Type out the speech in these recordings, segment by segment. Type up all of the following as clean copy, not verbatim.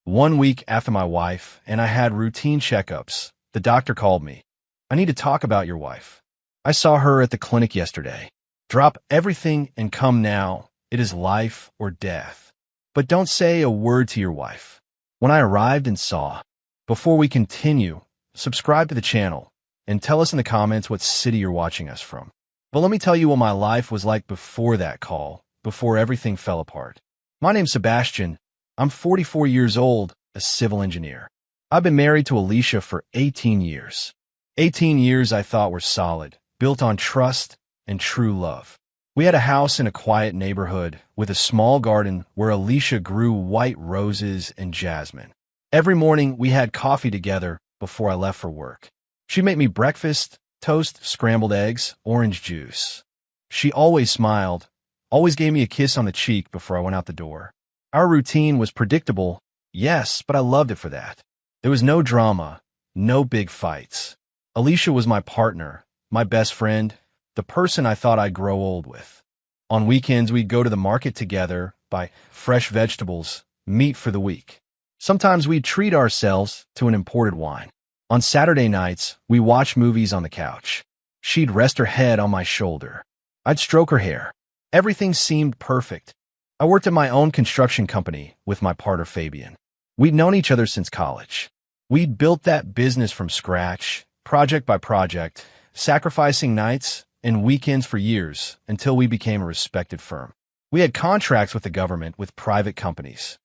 1 week after my wife and I had routine checkups, the doctor called me. I need to talk about your wife. I saw her at the clinic yesterday. Drop everything and come now. It is life or death. But don't say a word to your wife. When I arrived and saw, before we continue, subscribe to the channel and tell us in the comments what city you're watching us from. But let me tell you what my life was like before that call, before everything fell apart. My name's Sebastian. I'm 44 years old, a civil engineer. I've been married to Alicia for 18 years. 18 years I thought were solid, built on trust and true love. We had a house in a quiet neighborhood with a small garden where Alicia grew white roses and jasmine. Every morning we had coffee together before I left for work. She'd make me breakfast, toast, scrambled eggs, orange juice. She always smiled, always gave me a kiss on the cheek before I went out the door. Our routine was predictable, yes, but I loved it for that. There was no drama, no big fights. Alicia was my partner, my best friend, the person I thought I'd grow old with. On weekends, we'd go to the market together, buy fresh vegetables, meat for the week. Sometimes we'd treat ourselves to an imported wine. On Saturday nights, we watched movies on the couch. She'd rest her head on my shoulder. I'd stroke her hair. Everything seemed perfect. I worked at my own construction company with my partner Fabian. We'd known each other since college. We'd built that business from scratch, project by project, sacrificing nights and weekends for years until we became a respected firm. We had contracts with the government, with private companies.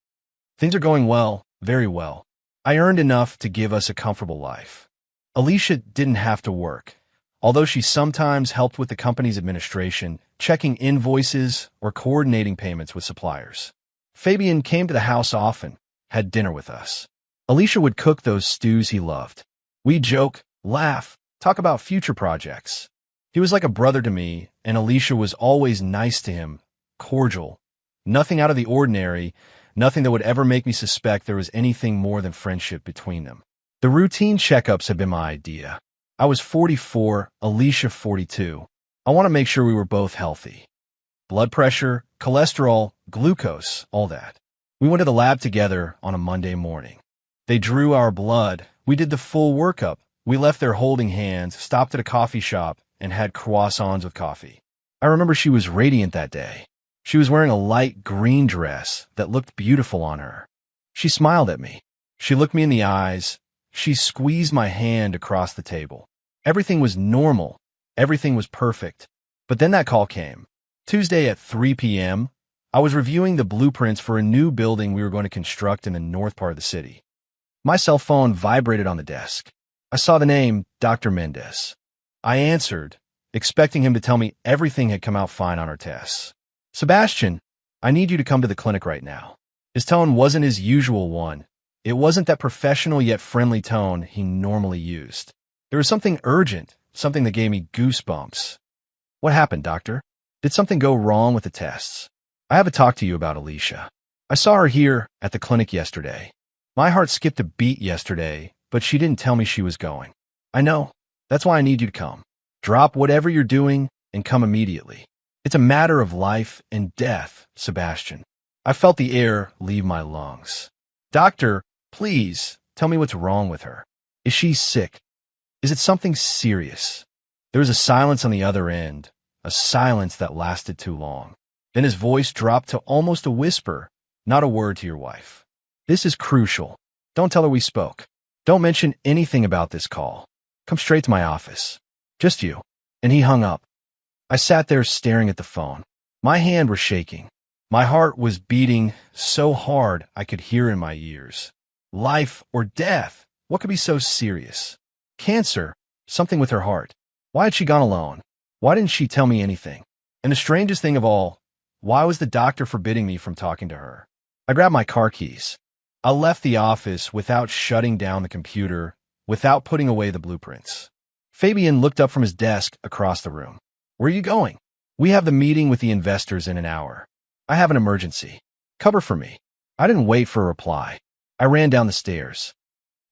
Things are going well, very well. I earned enough to give us a comfortable life. Alicia didn't have to work, although she sometimes helped with the company's administration, checking invoices or coordinating payments with suppliers. Fabian came to the house often, had dinner with us. Alicia would cook those stews he loved. We'd joke, laugh, talk about future projects. He was like a brother to me, and Alicia was always nice to him, cordial. Nothing out of the ordinary, nothing that would ever make me suspect there was anything more than friendship between them. The routine checkups had been my idea. I was 44, Alicia 42. I want to make sure we were both healthy. Blood pressure, cholesterol, glucose, all that. We went to the lab together on a Monday morning. They drew our blood. We did the full workup. We left there holding hands, stopped at a coffee shop, and had croissants with coffee. I remember she was radiant that day. She was wearing a light green dress that looked beautiful on her. She smiled at me. She looked me in the eyes. She squeezed my hand across the table. Everything was normal. Everything was perfect. But then that call came. Tuesday at 3 p.m., I was reviewing the blueprints for a new building we were going to construct in the north part of the city. My cell phone vibrated on the desk. I saw the name, Dr. Mendez. I answered, expecting him to tell me everything had come out fine on our tests. Sebastian, I need you to come to the clinic right now. His tone wasn't his usual one. It wasn't that professional yet friendly tone he normally used. There was something urgent, something that gave me goosebumps. What happened, doctor? Did something go wrong with the tests? I have a talk to you about Alicia. I saw her here at the clinic yesterday. My heart skipped a beat yesterday, but she didn't tell me she was going. I know. That's why I need you to come. Drop whatever you're doing and come immediately. It's a matter of life and death, Sebastian. I felt the air leave my lungs. Doctor, please, tell me what's wrong with her. Is she sick? Is it something serious? There was a silence on the other end, a silence that lasted too long. Then his voice dropped to almost a whisper, not a word to your wife. This is crucial. Don't tell her we spoke. Don't mention anything about this call. Come straight to my office. Just you. And he hung up. I sat there staring at the phone. My hand was shaking. My heart was beating so hard I could hear in my ears. Life or death? What could be so serious? Cancer? Something with her heart. Why had she gone alone? Why didn't she tell me anything? And the strangest thing of all, why was the doctor forbidding me from talking to her? I grabbed my car keys. I left the office without shutting down the computer, without putting away the blueprints. Fabian looked up from his desk across the room. Where are you going? We have the meeting with the investors in an hour. I have an emergency. Cover for me. I didn't wait for a reply. I ran down the stairs.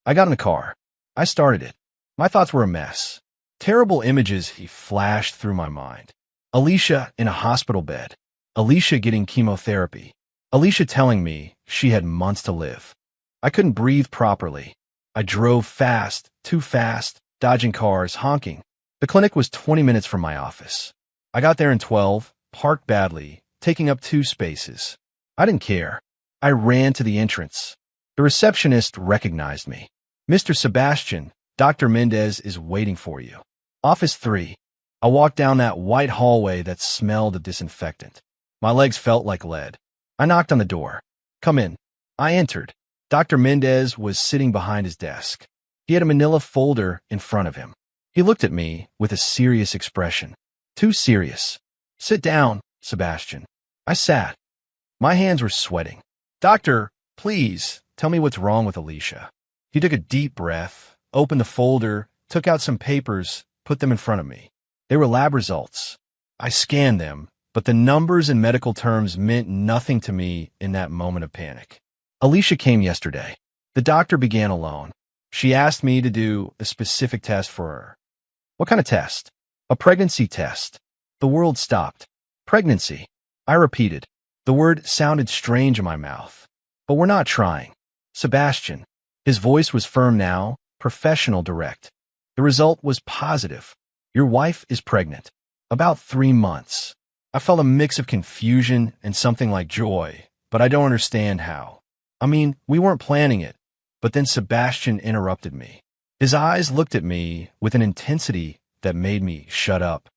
I got in the car. I started it. My thoughts were a mess. Terrible images he flashed through my mind. Alicia in a hospital bed. Alicia getting chemotherapy. Alicia telling me she had months to live. I couldn't breathe properly. I drove fast, too fast, dodging cars, honking. The clinic was 20 minutes from my office. I got there in 12, parked badly, taking up 2 spaces. I didn't care. I ran to the entrance. The receptionist recognized me. "Mr. Sebastian, Dr. Mendez is waiting for you. Office 3. I walked down that white hallway that smelled of disinfectant. My legs felt like lead. I knocked on the door. "Come in." I entered. Dr. Mendez was sitting behind his desk. He had a manila folder in front of him. He looked at me with a serious expression. Too serious. "Sit down, Sebastian." I sat. My hands were sweating. "Doctor, please, tell me what's wrong with Alicia." He took a deep breath, opened the folder, took out some papers, put them in front of me. They were lab results. I scanned them, but the numbers and medical terms meant nothing to me in that moment of panic. Alicia came yesterday. The doctor began alone. She asked me to do a specific test for her. "What kind of test?" "A pregnancy test." The world stopped. "Pregnancy." I repeated. The word sounded strange in my mouth. "But we're not trying. Sebastian." His voice was firm now, professional, direct. "The result was positive. Your wife is pregnant. About 3 months." I felt a mix of confusion and something like joy, but I don't understand how. I mean, we weren't planning it. But then Sebastian interrupted me. His eyes looked at me with an intensity that made me shut up.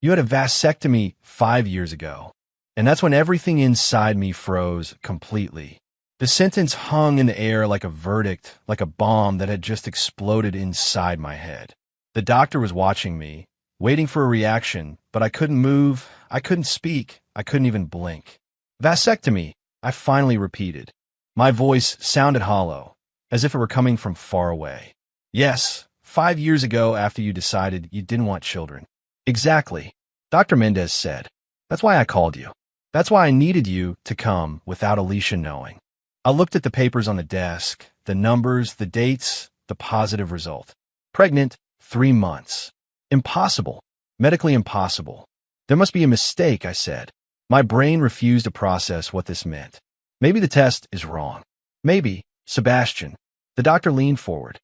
"You had a vasectomy 5 years ago." And that's when everything inside me froze completely. The sentence hung in the air like a verdict, like a bomb that had just exploded inside my head. The doctor was watching me, waiting for a reaction, but I couldn't move, I couldn't speak, I couldn't even blink. "Vasectomy," I finally repeated. My voice sounded hollow, as if it were coming from far away. "Yes, 5 years ago after you decided you didn't want children." "Exactly," Dr. Mendez said. "That's why I called you. That's why I needed you to come without Alicia knowing." I looked at the papers on the desk, the numbers, the dates, the positive result. Pregnant, 3 months. Impossible. Medically impossible. "There must be a mistake," I said. My brain refused to process what this meant. "Maybe the test is wrong. Maybe, Sebastian." The doctor leaned forward.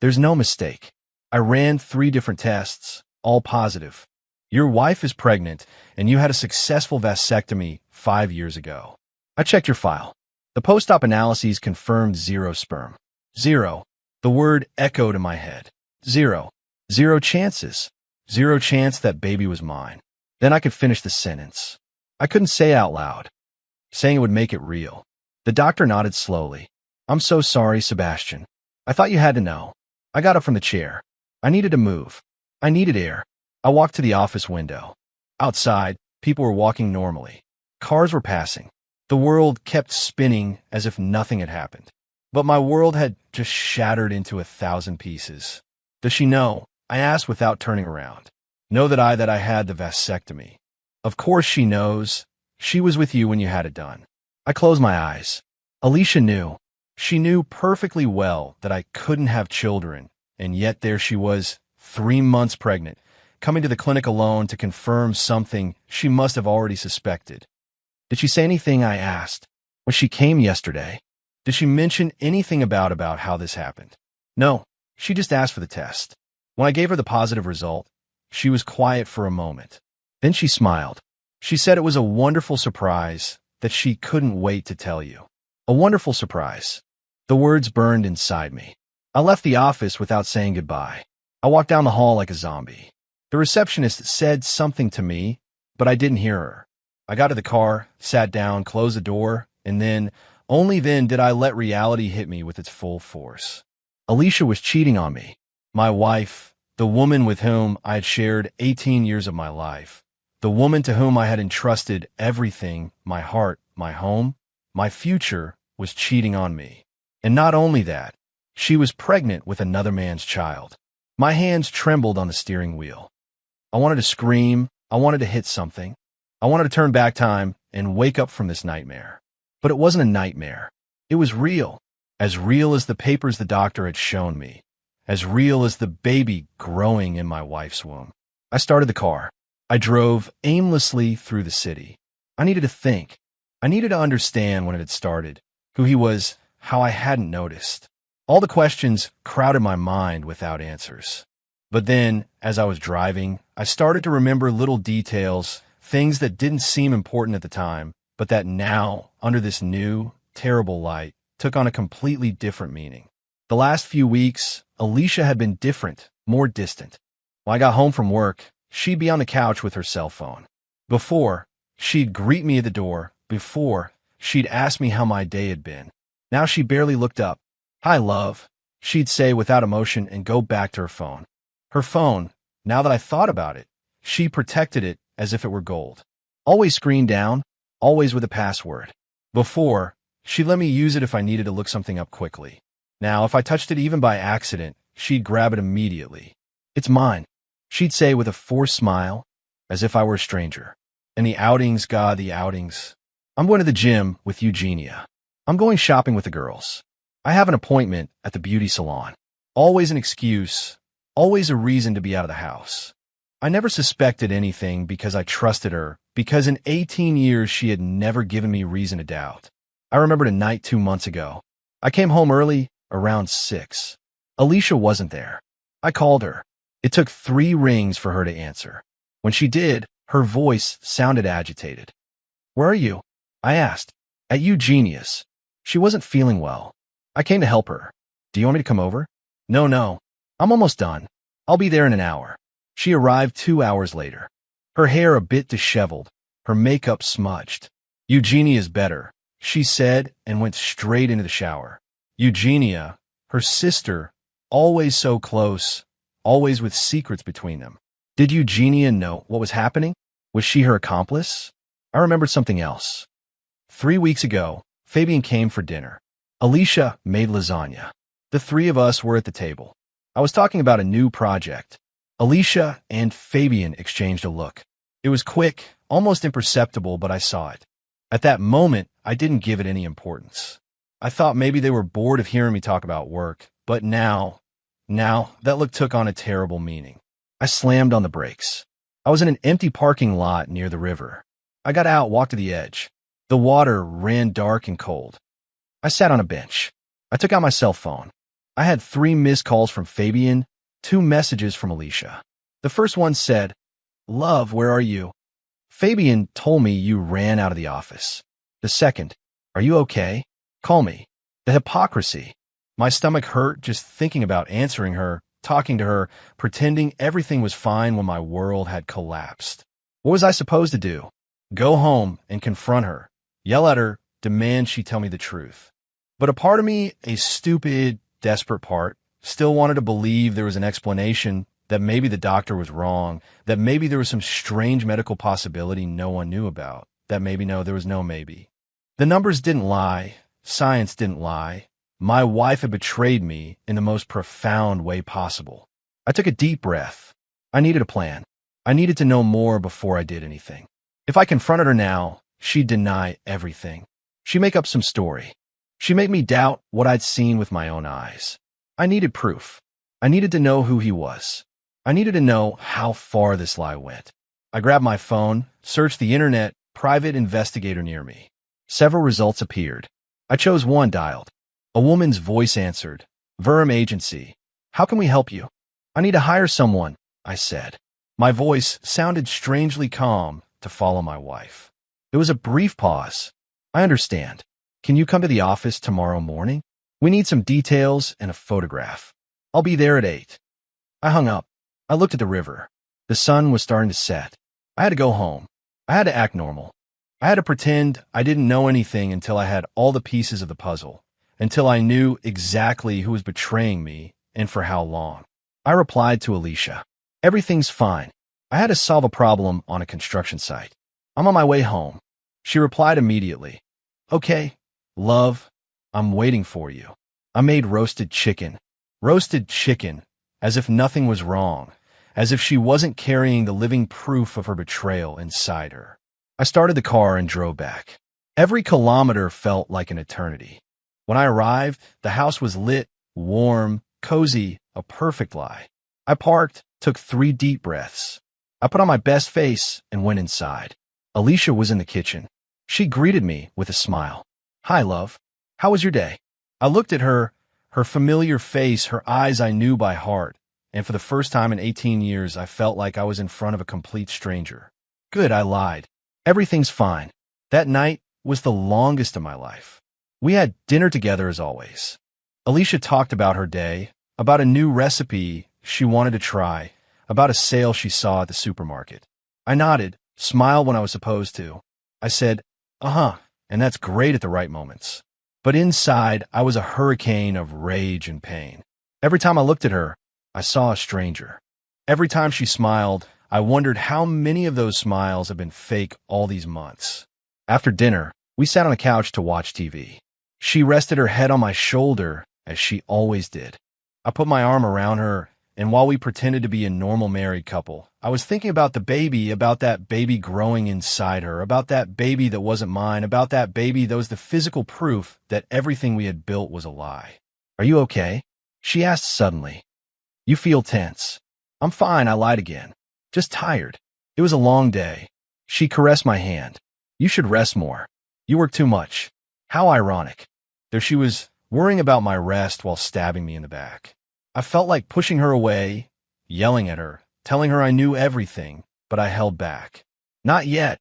"There's no mistake. I ran 3 different tests, all positive. Your wife is pregnant, and you had a successful vasectomy 5 years ago. I checked your file. The post-op analyses confirmed 0 sperm. 0. The word echoed in my head. 0. 0 chances. 0 chance that baby was mine." Then I could finish the sentence. I couldn't say it out loud. Saying it would make it real. The doctor nodded slowly. "I'm so sorry, Sebastian. I thought you had to know." I got up from the chair. I needed to move. I needed air. I walked to the office window. Outside, people were walking normally. Cars were passing. The world kept spinning as if nothing had happened. But my world had just shattered into 1,000 pieces. "Does she know?" I asked without turning around. "Know that I had the vasectomy?" "Of course she knows. She was with you when you had it done." I closed my eyes. Alicia knew. She knew perfectly well that I couldn't have children, and yet there she was, 3 months pregnant, coming to the clinic alone to confirm something she must have already suspected. "Did she say anything?" I asked. "When she came yesterday, did she mention anything about how this happened?" "No, she just asked for the test. When I gave her the positive result, she was quiet for a moment. Then she smiled. She said it was a wonderful surprise that she couldn't wait to tell you." A wonderful surprise. The words burned inside me. I left the office without saying goodbye. I walked down the hall like a zombie. The receptionist said something to me, but I didn't hear her. I got to the car, sat down, closed the door, and then, only then did I let reality hit me with its full force. Alicia was cheating on me. My wife, the woman with whom I had shared 18 years of my life, the woman to whom I had entrusted everything, my heart, my home, my future, was cheating on me. And not only that, she was pregnant with another man's child. My hands trembled on the steering wheel. I wanted to scream. I wanted to hit something. I wanted to turn back time and wake up from this nightmare. But it wasn't a nightmare. It was real as the papers the doctor had shown me, as real as the baby growing in my wife's womb. I started the car. I drove aimlessly through the city. I needed to think. I needed to understand when it had started, who he was, how I hadn't noticed. All the questions crowded my mind without answers. But then, as I was driving, I started to remember little details, things that didn't seem important at the time, but that now, under this new, terrible light, took on a completely different meaning. The last few weeks, Alicia had been different, more distant. When I got home from work, she'd be on the couch with her cell phone. Before, she'd greet me at the door. Before, she'd ask me how my day had been. Now she barely looked up. "Hi, love," she'd say without emotion and go back to her phone. Her phone, now that I thought about it, she protected it as if it were gold. Always screened down, always with a password. Before, she'd let me use it if I needed to look something up quickly. Now, if I touched it even by accident, she'd grab it immediately. "It's mine," she'd say with a forced smile, as if I were a stranger. And the outings, God, the outings. I'm going to the gym with Eugenia. I'm going shopping with the girls. I have an appointment at the beauty salon. Always an excuse, always a reason to be out of the house. I never suspected anything because I trusted her, because in 18 years she had never given me reason to doubt. I remembered a night 2 months ago. I came home early, around 6. Alicia wasn't there. I called her. It took 3 rings for her to answer. When she did, her voice sounded agitated. "Where are you?" I asked. "At Eugenia's." She wasn't feeling well. I came to help her. "Do you want me to come over?" No. I'm almost done. I'll be there in an hour." She arrived 2 hours later. Her hair a bit disheveled, her makeup smudged. "Eugenia's better," she said and went straight into the shower. Eugenia, her sister, always so close, always with secrets between them. Did Eugenia know what was happening? Was she her accomplice? I remembered something else. 3 weeks ago, Fabian came for dinner. Alicia made lasagna. The 3 of us were at the table. I was talking about a new project. Alicia and Fabian exchanged a look. It was quick, almost imperceptible, but I saw it. At that moment, I didn't give it any importance. I thought maybe they were bored of hearing me talk about work, but now, that look took on a terrible meaning. I slammed on the brakes. I was in an empty parking lot near the river. I got out, walked to the edge. The water ran dark and cold. I sat on a bench. I took out my cell phone. I had 3 missed calls from Fabian, 2 messages from Alicia. The first one said, "Love, where are you? Fabian told me you ran out of the office." The second, "Are you okay? Call me." The hypocrisy. My stomach hurt just thinking about answering her, talking to her, pretending everything was fine when my world had collapsed. What was I supposed to do? Go home and confront her, yell at her, demand she tell me the truth. But a part of me, a stupid, desperate part, still wanted to believe there was an explanation, that maybe the doctor was wrong, that maybe there was some strange medical possibility no one knew about, that maybe there was no maybe. The numbers didn't lie. Science didn't lie. My wife had betrayed me in the most profound way possible. I took a deep breath. I needed a plan. I needed to know more before I did anything. If I confronted her now, she'd deny everything. She'd make up some story. She'd make me doubt what I'd seen with my own eyes. I needed proof. I needed to know who he was. I needed to know how far this lie went. I grabbed my phone, searched the internet, private investigator near me. Several results appeared. I chose one, dialed. A woman's voice answered. "Verum Agency. How can we help you?" "I need to hire someone," I said. My voice sounded strangely calm to follow my wife. There was a brief pause. "I understand. Can you come to the office tomorrow morning? We need some details and a photograph. I'll be there at 8. I hung up. I looked at the river. The sun was starting to set. I had to go home. I had to act normal. I had to pretend I didn't know anything until I had all the pieces of the puzzle, until I knew exactly who was betraying me and for how long. I replied to Alicia. "Everything's fine. I had to solve a problem on a construction site. I'm on my way home." She replied immediately. "Okay, love, I'm waiting for you." I made roasted chicken, as if nothing was wrong, as if she wasn't carrying the living proof of her betrayal inside her. I started the car and drove back. Every kilometer felt like an eternity. When I arrived, the house was lit, warm, cozy, a perfect lie. I parked, took 3 deep breaths. I put on my best face and went inside. Alicia was in the kitchen. She greeted me with a smile. "Hi, love. How was your day?" I looked at her, her familiar face, her eyes I knew by heart, and for the first time in 18 years, I felt like I was in front of a complete stranger. Good, I lied. Everything's fine. That night was the longest of my life. We had dinner together as always. Alicia talked about her day, about a new recipe she wanted to try, about a sale she saw at the supermarket. I nodded, smiled when I was supposed to. I said, uh-huh, and that's great at the right moments. But inside, I was a hurricane of rage and pain. Every time I looked at her, I saw a stranger. Every time she smiled, I wondered how many of those smiles had been fake all these months. After dinner, we sat on a couch to watch TV. She rested her head on my shoulder, as she always did. I put my arm around her, and while we pretended to be a normal married couple, I was thinking about the baby, about that baby growing inside her, about that baby that wasn't mine, about that baby that was the physical proof that everything we had built was a lie. Are you okay? She asked suddenly. You feel tense. I'm fine, I lied again. Just tired. It was a long day. She caressed my hand. You should rest more. You work too much. How ironic. There she was, worrying about my rest while stabbing me in the back. I felt like pushing her away, yelling at her, telling her I knew everything, but I held back. Not yet.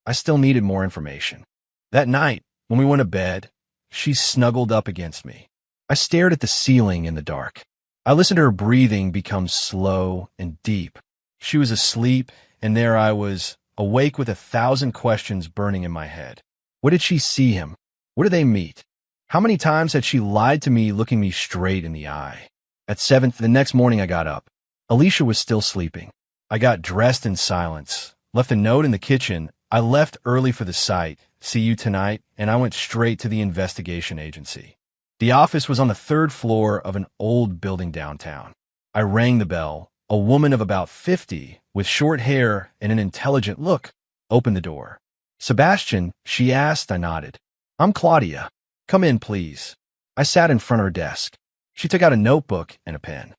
I still needed more information. That night, when we went to bed, she snuggled up against me. I stared at the ceiling in the dark. I listened to her breathing become slow and deep. She was asleep, and there I was, awake with 1,000 questions burning in my head. What did she see him? Where did they meet? How many times had she lied to me, looking me straight in the eye? At 7, the next morning I got up. Alicia was still sleeping. I got dressed in silence, left a note in the kitchen. I left early for the site, see you tonight, and I went straight to the investigation agency. The office was on the 3rd floor of an old building downtown. I rang the bell. A woman of about 50, with short hair and an intelligent look, opened the door. Sebastian, she asked. I nodded. I'm Claudia. Come in, please. I sat in front of her desk. She took out a notebook and a pen.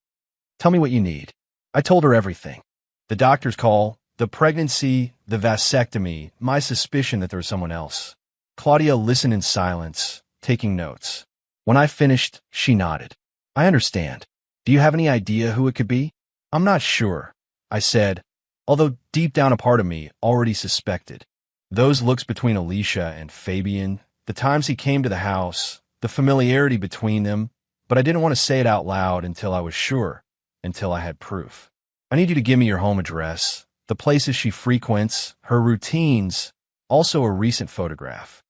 Tell me what you need. I told her everything. The doctor's call, the pregnancy, the vasectomy, my suspicion that there was someone else. Claudia listened in silence, taking notes. When I finished, she nodded. I understand. Do you have any idea who it could be? I'm not sure, I said, although deep down a part of me already suspected. Those looks between Alicia and Fabian, the times he came to the house, the familiarity between them, but I didn't want to say it out loud until I was sure, until I had proof. I need you to give me your home address, the places she frequents, her routines, also a recent photograph.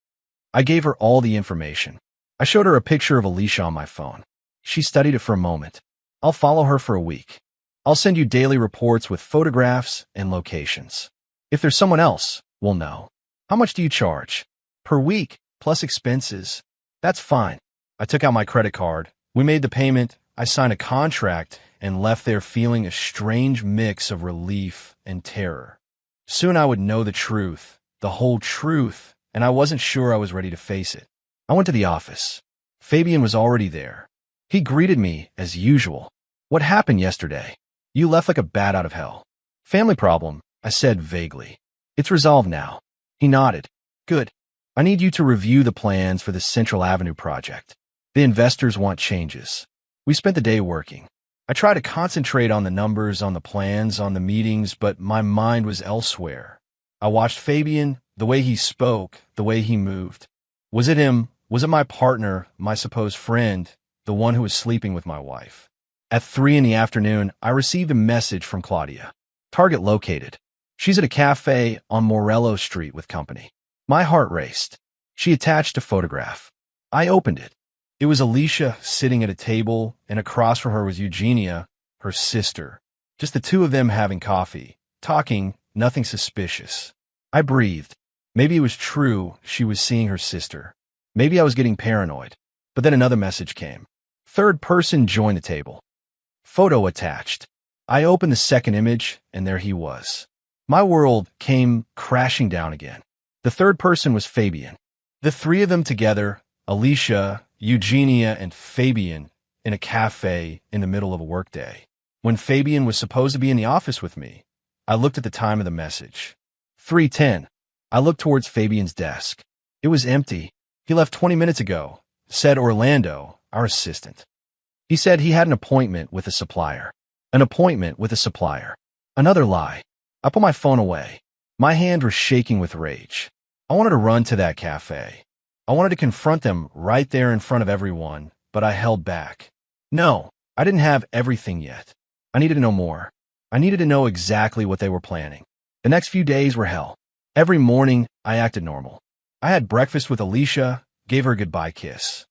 I gave her all the information. I showed her a picture of Alicia on my phone. She studied it for a moment. I'll follow her for a week. I'll send you daily reports with photographs and locations. If there's someone else, we'll know. How much do you charge? Per week, plus expenses. That's fine. I took out my credit card. We made the payment. I signed a contract and left there feeling a strange mix of relief and terror. Soon I would know the truth, the whole truth, and I wasn't sure I was ready to face it. I went to the office. Fabian was already there. He greeted me as usual. What happened yesterday? You left like a bat out of hell. Family problem, I said vaguely. It's resolved now. He nodded. Good. I need you to review the plans for the Central Avenue project. The investors want changes. We spent the day working. I tried to concentrate on the numbers, on the plans, on the meetings, but my mind was elsewhere. I watched Fabian, the way he spoke, the way he moved. Was it him? Was it my partner, my supposed friend, the one who was sleeping with my wife? At 3 in the afternoon, I received a message from Claudia. Target located. She's at a cafe on Morello Street with company. My heart raced. She attached a photograph. I opened it. It was Alicia sitting at a table, and across from her was Eugenia, her sister. Just the two of them having coffee, talking, nothing suspicious. I breathed. Maybe it was true she was seeing her sister. Maybe I was getting paranoid. But then another message came. Third person joined the table. Photo attached. I opened the second image, and there he was. My world came crashing down again. The third person was Fabian. The three of them together, Alicia, Eugenia, and Fabian, in a cafe in the middle of a workday. When Fabian was supposed to be in the office with me, I looked at the time of the message. 3:10. I looked towards Fabian's desk. It was empty. He left 20 minutes ago, said Orlando, our assistant. He said he had an appointment with a supplier. An appointment with a supplier. Another lie. I put my phone away. My hand was shaking with rage. I wanted to run to that cafe. I wanted to confront them right there in front of everyone, but I held back. No, I didn't have everything yet. I needed to know more. I needed to know exactly what they were planning. The next few days were hell. Every morning, I acted normal. I had breakfast with Alicia, gave her a goodbye kiss.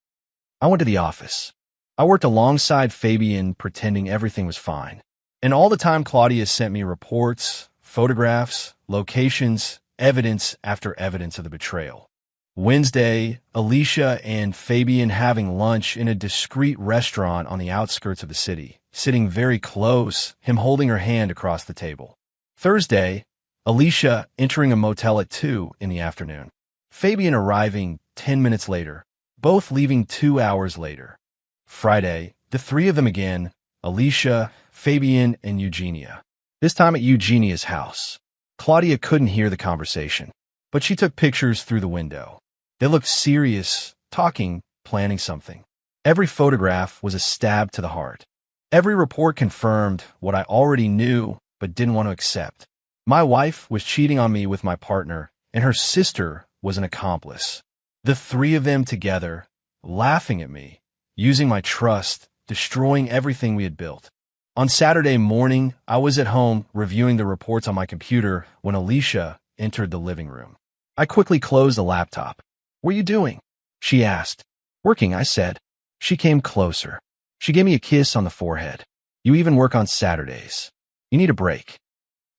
I went to the office. I worked alongside Fabian, pretending everything was fine. And all the time, Claudia sent me reports, photographs, locations, evidence after evidence of the betrayal. Wednesday, Alicia and Fabian having lunch in a discreet restaurant on the outskirts of the city, sitting very close, him holding her hand across the table. Thursday, Alicia entering a motel at 2 in the afternoon. Fabian arriving 10 minutes later, both leaving 2 hours later. Friday, the three of them again, Alicia, Fabian, and Eugenia. This time at Eugenia's house. Claudia couldn't hear the conversation, but she took pictures through the window. They looked serious, talking, planning something. Every photograph was a stab to the heart. Every report confirmed what I already knew but didn't want to accept. My wife was cheating on me with my partner, and her sister was an accomplice. The three of them together, laughing at me, using my trust, destroying everything we had built. On Saturday morning, I was at home reviewing the reports on my computer when Alicia entered the living room. I quickly closed the laptop. "What are you doing?" she asked. "Working," I said. She came closer. She gave me a kiss on the forehead. "You even work on Saturdays. You need a break."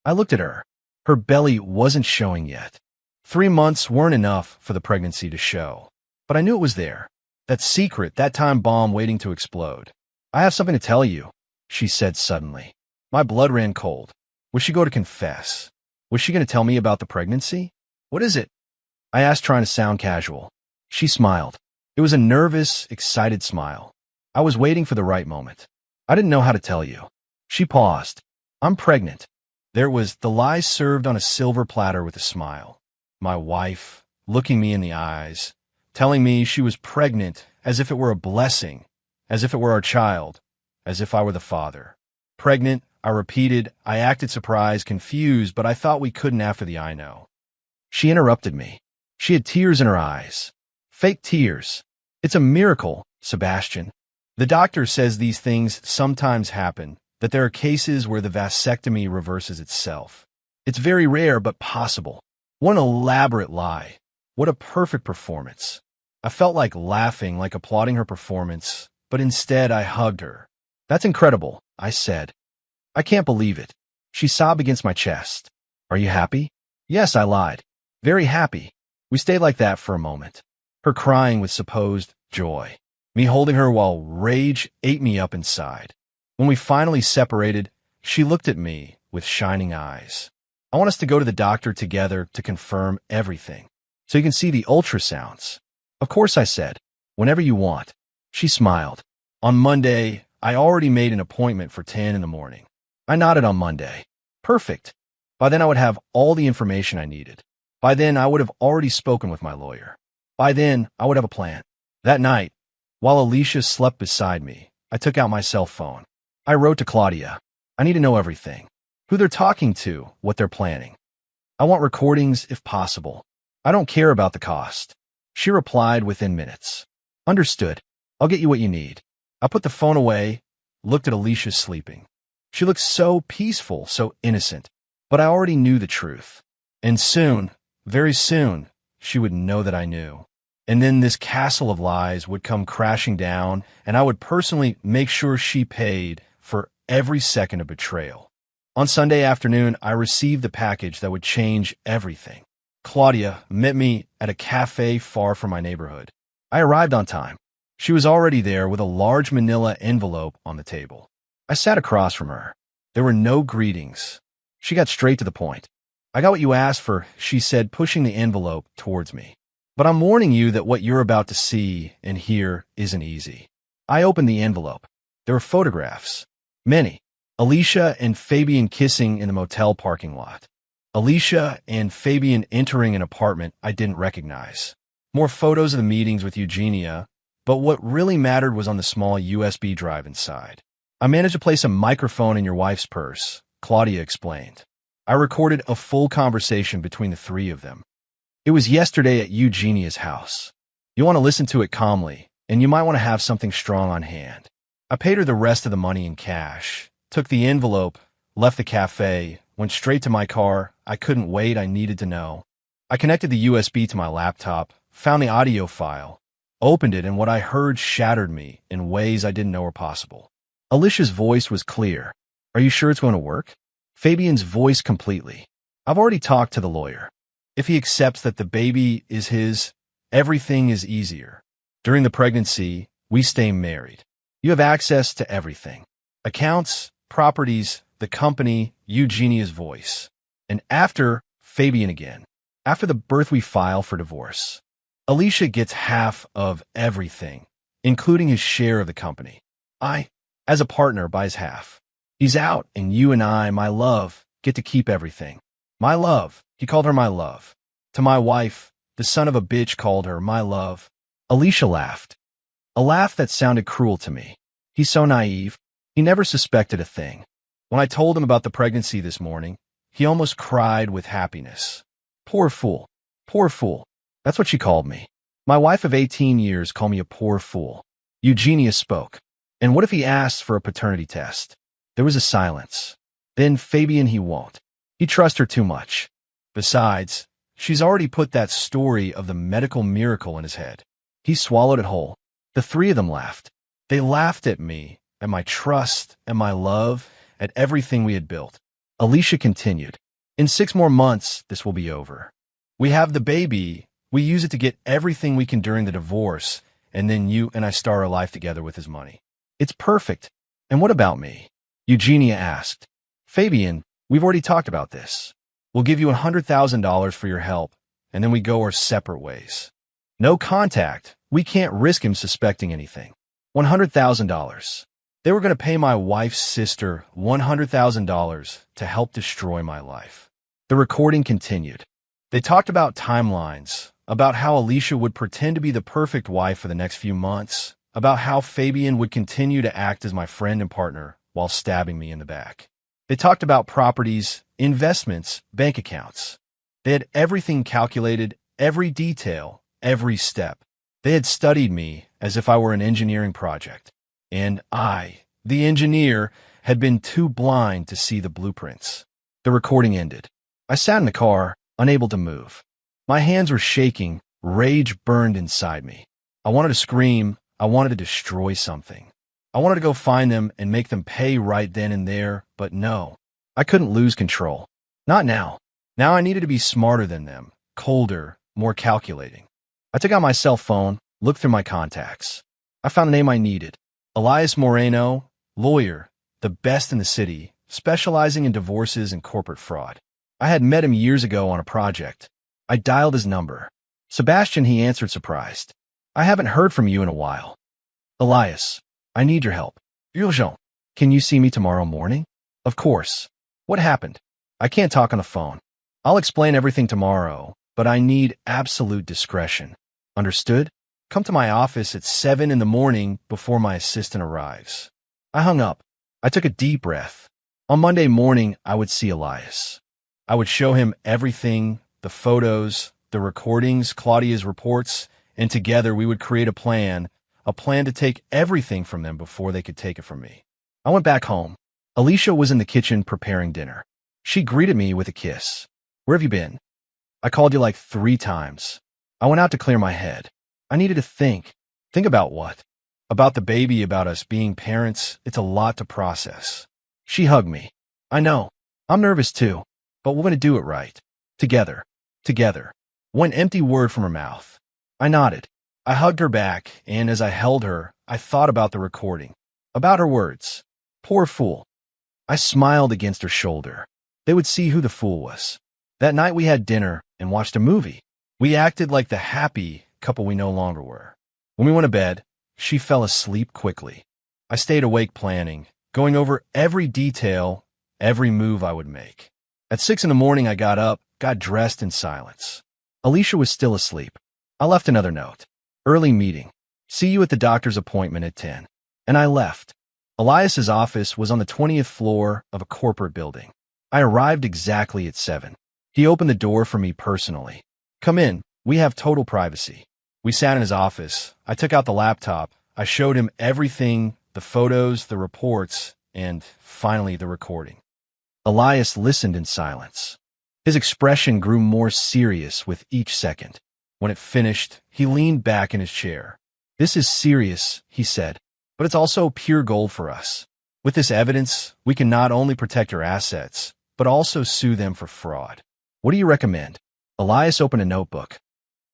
I looked at her. Her belly wasn't showing yet. 3 months weren't enough for the pregnancy to show. But I knew it was there. That secret, that time bomb waiting to explode. "I have something to tell you," she said suddenly. My blood ran cold. Was she going to confess? Was she going to tell me about the pregnancy? "What is it?" I asked, trying to sound casual. She smiled. It was a nervous, excited smile. I was waiting for the right moment. "I didn't know how to tell you." She paused. "I'm pregnant." There was the lies served on a silver platter with a smile. My wife, looking me in the eyes, telling me she was pregnant as if it were a blessing, as if it were our child, as if I were the father. "Pregnant," I repeated. I acted surprised, confused, but I thought we couldn't after the I know. She interrupted me. She had tears in her eyes. Fake tears. "It's a miracle, Sebastian. The doctor says these things sometimes happen, that there are cases where the vasectomy reverses itself. It's very rare, but possible." What an elaborate lie. What a perfect performance. I felt like laughing, like applauding her performance, but instead I hugged her. "That's incredible," I said. "I can't believe it." She sobbed against my chest. "Are you happy?" "Yes," I lied. "Very happy." We stayed like that for a moment. Her crying with supposed joy. Me holding her while rage ate me up inside. When we finally separated, she looked at me with shining eyes. "I want us to go to the doctor together to confirm everything, so you can see the ultrasounds." "Of course," I said. "Whenever you want." She smiled. On Monday, I already made an appointment for 10 in the morning. I nodded on Monday. Perfect. By then I would have all the information I needed. By then I would have already spoken with my lawyer. By then I would have a plan. That night, while Alicia slept beside me, I took out my cell phone. I wrote to Claudia. I need to know everything. Who they're talking to, what they're planning. I want recordings if possible. I don't care about the cost. She replied within minutes. "Understood. I'll get you what you need." I put the phone away, looked at Alicia sleeping. She looked so peaceful, so innocent, but I already knew the truth. And soon, very soon, she would know that I knew. And then this castle of lies would come crashing down, and I would personally make sure she paid for every second of betrayal. On Sunday afternoon, I received the package that would change everything. Claudia met me at a cafe far from my neighborhood. I arrived on time. She was already there with a large manila envelope on the table. I sat across from her. There were no greetings. She got straight to the point. "I got what you asked for," she said, pushing the envelope towards me. "But I'm warning you that what you're about to see and hear isn't easy." I opened the envelope. There were photographs. Many. Alicia and Fabian kissing in the motel parking lot. Alicia and Fabian entering an apartment I didn't recognize. More photos of the meetings with Eugenia, But what really mattered was on the small USB drive inside. I managed to place a microphone in your wife's purse, Claudia explained. I recorded a full conversation between the three of them. It was yesterday at Eugenia's house. You want to listen to it calmly, and you might want to have something strong on hand. I paid her the rest of the money in cash, took the envelope, left the cafe, went straight to my car. I couldn't wait, I needed to know. I connected the USB to my laptop, found the audio file, opened it, and what I heard shattered me in ways I didn't know were possible. Alicia's voice was clear. Are you sure it's going to work? Fabian's voice completely. I've already talked to the lawyer. If he accepts that the baby is his, everything is easier. During the pregnancy, we stay married. You have access to everything. Accounts, properties, the company, Eugenia's voice. And after, Fabian again. After the birth, we file for divorce. Alicia gets half of everything, including his share of the company. I, as a partner, buys half. He's out, and you and I, my love, get to keep everything. My love, he called her my love. To my wife, the son of a bitch called her my love. Alicia laughed. A laugh that sounded cruel to me. He's so naive. He never suspected a thing. When I told him about the pregnancy this morning, he almost cried with happiness. Poor fool. Poor fool. That's what she called me. My wife of 18 years called me a poor fool. Eugenia spoke. And what if he asked for a paternity test? There was a silence. Then Fabian, he won't. He trusts her too much. Besides, she's already put that story of the medical miracle in his head. He swallowed it whole. The three of them laughed. They laughed at me, at my trust, at my love, at everything we had built. Alicia continued. In 6 more months, this will be over. We have the baby. We use it to get everything we can during the divorce, and then you and I start our life together with his money. It's perfect. And what about me? Eugenia asked. Fabian, we've already talked about this. We'll give you $100,000 for your help, and then we go our separate ways. No contact. We can't risk him suspecting anything. $100,000. They were going to pay my wife's sister $100,000 to help destroy my life. The recording continued. They talked about timelines, about how Alicia would pretend to be the perfect wife for the next few months, about how Fabian would continue to act as my friend and partner while stabbing me in the back. They talked about properties, investments, bank accounts. They had everything calculated, every detail, every step. They had studied me as if I were an engineering project. And I, the engineer, had been too blind to see the blueprints. The recording ended. I sat in the car, unable to move. My hands were shaking, rage burned inside me. I wanted to scream, I wanted to destroy something. I wanted to go find them and make them pay right then and there, but no. I couldn't lose control. Not now. Now I needed to be smarter than them, colder, more calculating. I took out my cell phone, looked through my contacts. I found the name I needed. Elias Moreno, lawyer, the best in the city, specializing in divorces and corporate fraud. I had met him years ago on a project. I dialed his number. Sebastian, he answered surprised. I haven't heard from you in a while. Elias, I need your help. Urgent. Can you see me tomorrow morning? Of course. What happened? I can't talk on the phone. I'll explain everything tomorrow, but I need absolute discretion. Understood? Come to my office at 7 in the morning before my assistant arrives. I hung up. I took a deep breath. On Monday morning, I would see Elias. I would show him everything, the photos, the recordings, Claudia's reports, and together we would create a plan to take everything from them before they could take it from me. I went back home. Alicia was in the kitchen preparing dinner. She greeted me with a kiss. Where have you been? I called you like 3 times. I went out to clear my head. I needed to think. Think about what? About the baby, about us being parents. It's a lot to process. She hugged me. I know. I'm nervous too, but we're going to do it right. Together. Together. One empty word from her mouth. I nodded. I hugged her back, and as I held her, I thought about the recording. About her words. Poor fool. I smiled against her shoulder. They would see who the fool was. That night we had dinner and watched a movie. We acted like the happy couple we no longer were. When we went to bed, she fell asleep quickly. I stayed awake planning, going over every detail, every move I would make. At 6 in the morning, I got up, got dressed in silence. Alicia was still asleep. I left another note. Early meeting. See you at the doctor's appointment at 10. And I left. Elias's office was on the 20th floor of a corporate building. I arrived exactly at 7. He opened the door for me personally. Come in, we have total privacy. We sat in his office. I took out the laptop. I showed him everything, the photos, the reports, and finally the recording. Elias listened in silence. His expression grew more serious with each second. When it finished, he leaned back in his chair. This is serious, he said, but it's also pure gold for us. With this evidence, we can not only protect your assets, but also sue them for fraud. What do you recommend? Elias opened a notebook.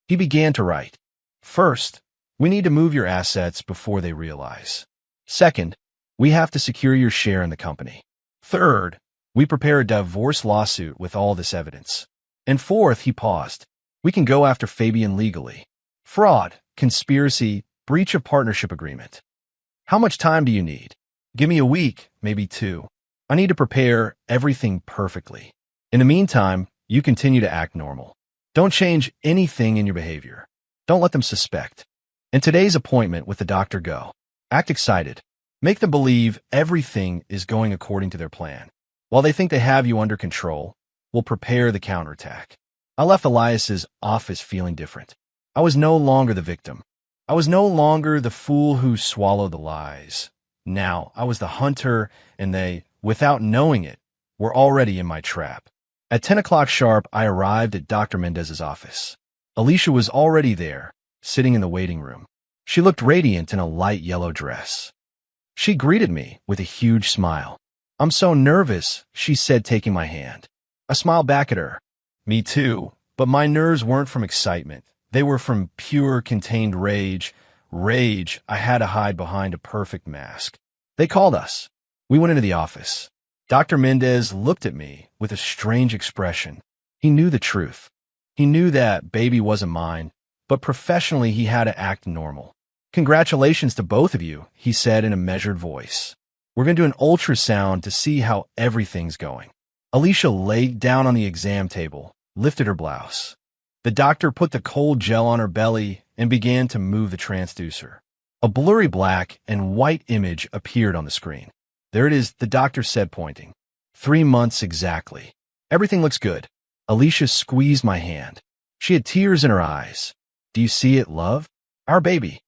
He began to write. First, we need to move your assets before they realize. Second, we have to secure your share in the company. Third, we prepare a divorce lawsuit with all this evidence. And fourth, he paused. We can go after Fabian legally. Fraud, conspiracy, breach of partnership agreement. How much time do you need? Give me a week, maybe 2. I need to prepare everything perfectly. In the meantime, you continue to act normal. Don't change anything in your behavior. Don't let them suspect. In today's appointment with the doctor, go. Act excited. Make them believe everything is going according to their plan. While they think they have you under control, we'll prepare the counterattack. I left Elias's office feeling different. I was no longer the victim. I was no longer the fool who swallowed the lies. Now I was the hunter, and they, without knowing it, were already in my trap. At 10 o'clock sharp, I arrived at Dr. Mendez's office. Alicia was already there, sitting in the waiting room. She looked radiant in a light yellow dress. She greeted me with a huge smile. I'm so nervous, she said, taking my hand. I smiled back at her. Me too, but my nerves weren't from excitement. They were from pure, contained rage. Rage I had to hide behind a perfect mask. They called us. We went into the office. Dr. Mendez looked at me with a strange expression. He knew the truth. He knew that baby wasn't mine, but professionally he had to act normal. Congratulations to both of you, he said in a measured voice. We're going to do an ultrasound to see how everything's going. Alicia laid down on the exam table, lifted her blouse. The doctor put the cold gel on her belly and began to move the transducer. A blurry black and white image appeared on the screen. There it is, the doctor said, pointing. 3 months exactly. Everything looks good. Alicia squeezed my hand. She had tears in her eyes. Do you see it, love? Our baby.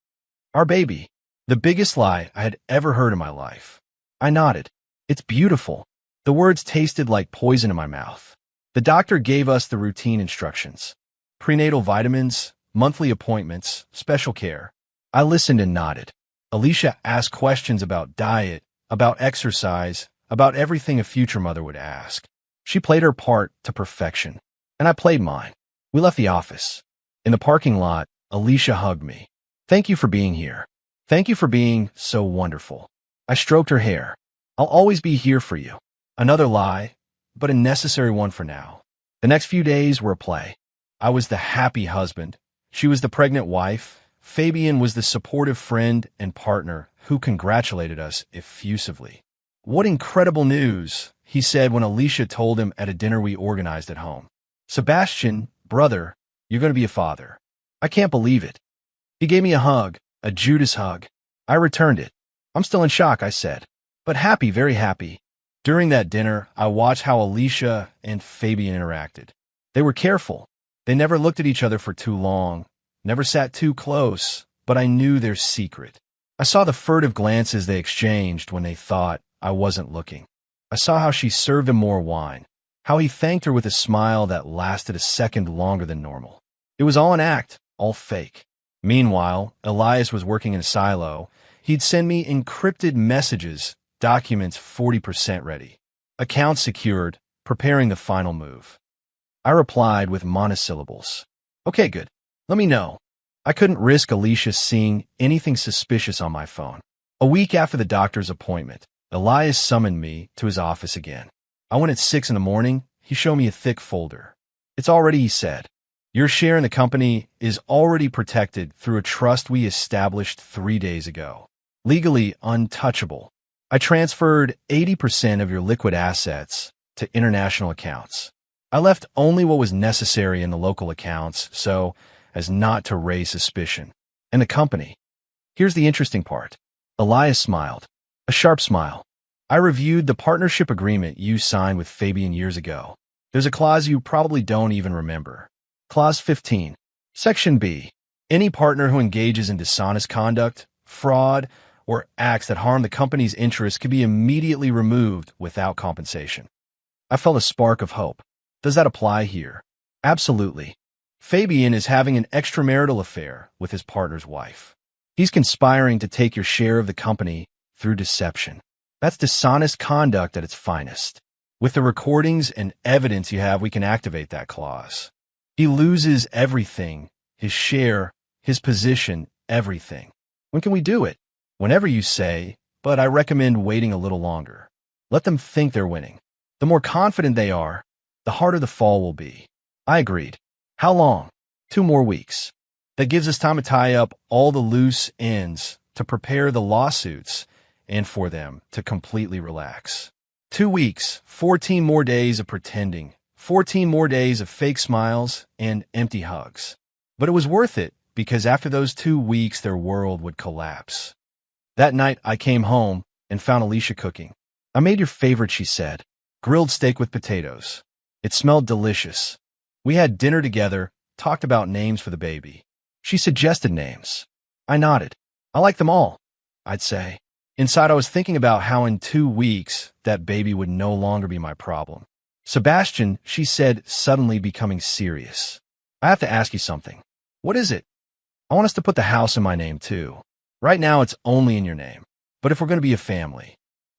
Our baby. The biggest lie I had ever heard in my life. I nodded. It's beautiful. The words tasted like poison in my mouth. The doctor gave us the routine instructions. Prenatal vitamins, monthly appointments, special care. I listened and nodded. Alicia asked questions about diet, about exercise, about everything a future mother would ask. She played her part to perfection, and I played mine. We left the office. In the parking lot, Alicia hugged me. Thank you for being here. Thank you for being so wonderful. I stroked her hair. I'll always be here for you. Another lie, but a necessary one for now. The next few days were a play. I was the happy husband. She was the pregnant wife. Fabian was the supportive friend and partner who congratulated us effusively. What incredible news, he said when Alicia told him at a dinner we organized at home. Sebastian, brother, you're going to be a father. I can't believe it. He gave me a hug, a Judas hug. I returned it. I'm still in shock, I said, but happy, very happy. During that dinner, I watched how Alicia and Fabian interacted. They were careful. They never looked at each other for too long, never sat too close, but I knew their secret. I saw the furtive glances they exchanged when they thought I wasn't looking. I saw how she served him more wine, how he thanked her with a smile that lasted a second longer than normal. It was all an act, all fake. Meanwhile, Elias was working in a silo. He'd send me encrypted messages, documents 40% ready, accounts secured, preparing the final move. I replied with monosyllables. Okay, good. Let me know. I couldn't risk Alicia seeing anything suspicious on my phone. A week after the doctor's appointment, Elias summoned me to his office again. I went at 6 in the morning. He showed me a thick folder. It's already, he said. Your share in the company is already protected through a trust we established 3 days ago. Legally untouchable. I transferred 80% of your liquid assets to international accounts. I left only what was necessary in the local accounts so as not to raise suspicion. And the company. Here's the interesting part. Elias smiled. A sharp smile. I reviewed the partnership agreement you signed with Fabian years ago. There's a clause you probably don't even remember. Clause 15. Section B. Any partner who engages in dishonest conduct, fraud, or acts that harm the company's interests can be immediately removed without compensation. I felt a spark of hope. Does that apply here? Absolutely. Fabian is having an extramarital affair with his partner's wife. He's conspiring to take your share of the company through deception. That's dishonest conduct at its finest. With the recordings and evidence you have, we can activate that clause. He loses everything, his share, his position, everything. When can we do it? Whenever you say, but I recommend waiting a little longer. Let them think they're winning. The more confident they are, the harder the fall will be. I agreed. How long? 2 more weeks. That gives us time to tie up all the loose ends, to prepare the lawsuits, and for them to completely relax. 2 weeks, 14 more days of pretending, 14 more days of fake smiles and empty hugs. But it was worth it, because after those 2 weeks, their world would collapse. That night, I came home and found Alicia cooking. I made your favorite, she said. Grilled steak with potatoes. It smelled delicious. We had dinner together, talked about names for the baby. She suggested names. I nodded. I like them all, I'd say. Inside, I was thinking about how in 2 weeks, that baby would no longer be my problem. Sebastian, she said, suddenly becoming serious. I have to ask you something. What is it? I want us to put the house in my name, too. Right now, it's only in your name. But if we're going to be a family,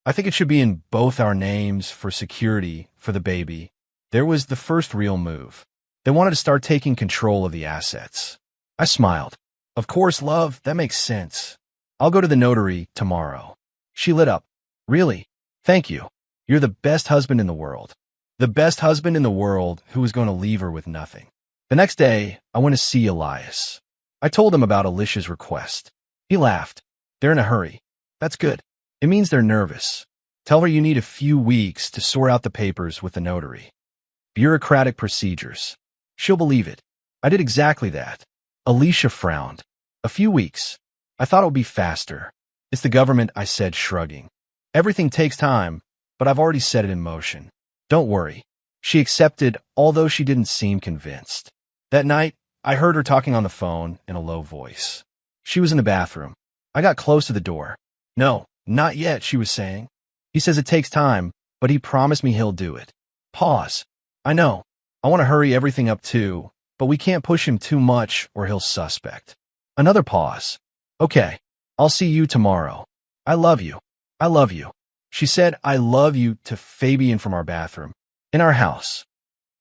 I think it should be in both our names for security for the baby. There was the first real move. They wanted to start taking control of the assets. I smiled. Of course, love, that makes sense. I'll go to the notary tomorrow. She lit up. Really? Thank you. You're the best husband in the world. The best husband in the world who was going to leave her with nothing. The next day, I went to see Elias. I told him about Alicia's request. He laughed. They're in a hurry. That's good. It means they're nervous. Tell her you need a few weeks to sort out the papers with the notary. Bureaucratic procedures. She'll believe it. I did exactly that. Alicia frowned. A few weeks. I thought it would be faster. It's the government, I said, shrugging. Everything takes time, but I've already set it in motion. Don't worry. She accepted, although she didn't seem convinced. That night, I heard her talking on the phone in a low voice. She was in the bathroom. I got close to the door. No, not yet, she was saying. He says it takes time, but he promised me he'll do it. Pause. I know. I want to hurry everything up too, but we can't push him too much or he'll suspect. Another pause. Okay, I'll see you tomorrow. I love you. I love you. She said I love you to Fabian from our bathroom, in our house,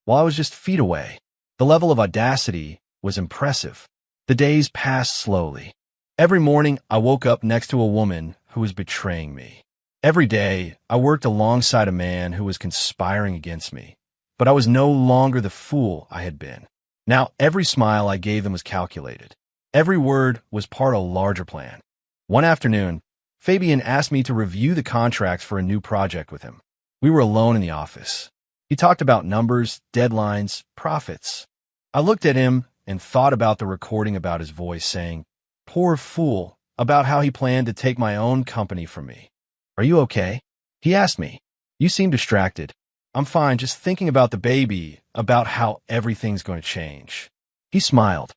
while I was just feet away. The level of audacity was impressive. The days passed slowly. Every morning, I woke up next to a woman who was betraying me. Every day, I worked alongside a man who was conspiring against me. But I was no longer the fool I had been. Now, every smile I gave them was calculated. Every word was part of a larger plan. One afternoon, Fabian asked me to review the contracts for a new project with him. We were alone in the office. He talked about numbers, deadlines, profits. I looked at him and thought about the recording about his voice saying, "Poor fool," about how he planned to take my own company from me. Are you okay? He asked me. You seem distracted. I'm fine, just thinking about the baby, about how everything's going to change. He smiled.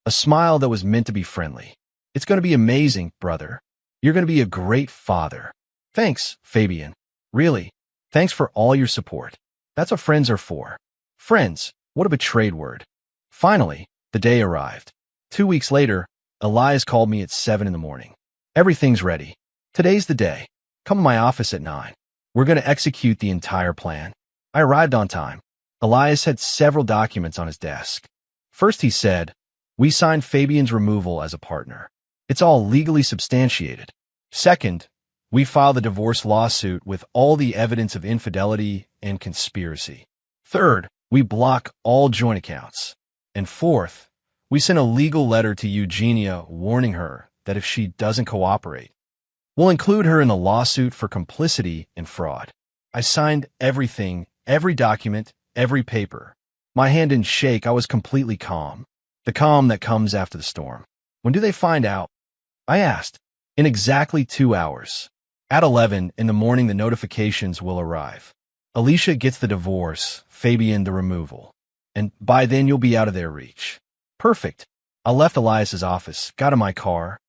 A smile that was meant to be friendly. It's going to be amazing, brother. You're going to be a great father. Thanks, Fabian. Really, thanks for all your support. That's what friends are for. Friends, what a betrayed word. Finally, the day arrived. 2 weeks later, Elias called me at 7 in the morning. Everything's ready. Today's the day. Come to my office at 9. We're going to execute the entire plan. I arrived on time. Elias had several documents on his desk. First, he said, we signed Fabian's removal as a partner. It's all legally substantiated. Second, we filed a divorce lawsuit with all the evidence of infidelity and conspiracy. Third, we block all joint accounts. And fourth, we sent a legal letter to Eugenia warning her that if she doesn't cooperate, we'll include her in the lawsuit for complicity in fraud. I signed everything, every document, every paper. My hand didn't shake. I was completely calm. The calm that comes after the storm. When do they find out? I asked. In exactly 2 hours. At 11 in the morning, the notifications will arrive. Alicia gets the divorce, Fabian the removal. And by then you'll be out of their reach. Perfect. I left Elias's office, got in my car,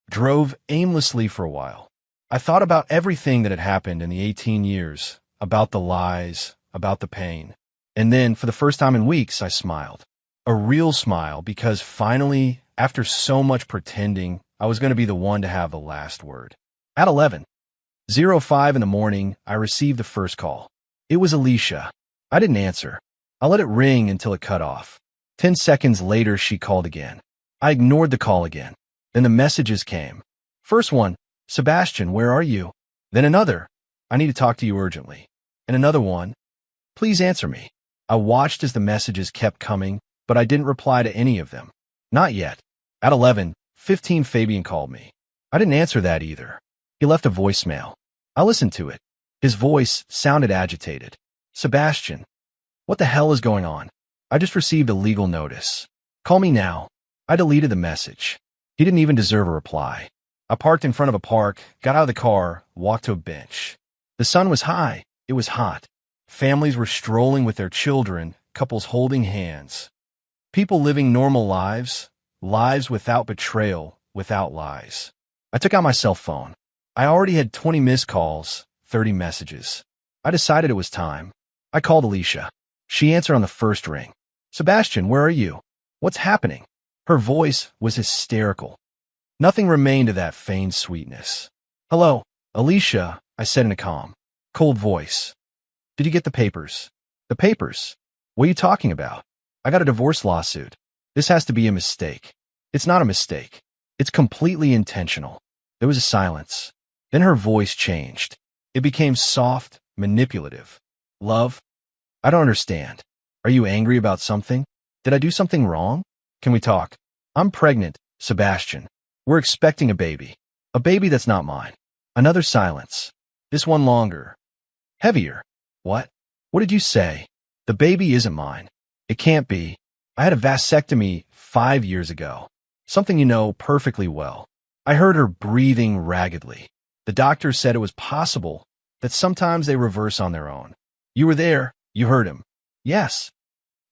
drove aimlessly for a while. I thought about everything that had happened in the 18 years, about the lies, about the pain. And then, for the first time in weeks, I smiled. A real smile, because finally, after so much pretending, I was going to be the one to have the last word. At 11:05 in the morning, I received the first call. It was Alicia. I didn't answer. I let it ring until it cut off. 10 seconds later, she called again. I ignored the call again. Then the messages came. First one, Sebastian, where are you? Then another, I need to talk to you urgently. And another one, please answer me. I watched as the messages kept coming, but I didn't reply to any of them. Not yet. At 11:15, Fabian called me. I didn't answer that either. He left a voicemail. I listened to it. His voice sounded agitated. Sebastian, what the hell is going on? I just received a legal notice. Call me now. I deleted the message. He didn't even deserve a reply. I parked in front of a park, got out of the car, walked to a bench. The sun was high. It was hot. Families were strolling with their children, couples holding hands. People living normal lives, lives without betrayal, without lies. I took out my cell phone. I already had 20 missed calls, 30 messages. I decided it was time. I called Alicia. She answered on the first ring. Sebastian, where are you? What's happening? Her voice was hysterical. Nothing remained of that feigned sweetness. Hello, Alicia, I said in a calm, cold voice. Did you get the papers? The papers? What are you talking about? I got a divorce lawsuit. This has to be a mistake. It's not a mistake. It's completely intentional. There was a silence. Then her voice changed. It became soft, manipulative. Love? I don't understand. Are you angry about something? Did I do something wrong? Can we talk? I'm pregnant, Sebastian. We're expecting a baby. A baby that's not mine. Another silence. This one longer. Heavier. What? What did you say? The baby isn't mine. It can't be. I had a vasectomy 5 years ago. Something you know perfectly well. I heard her breathing raggedly. The doctor said it was possible that sometimes they reverse on their own. You were there. You heard him. Yes.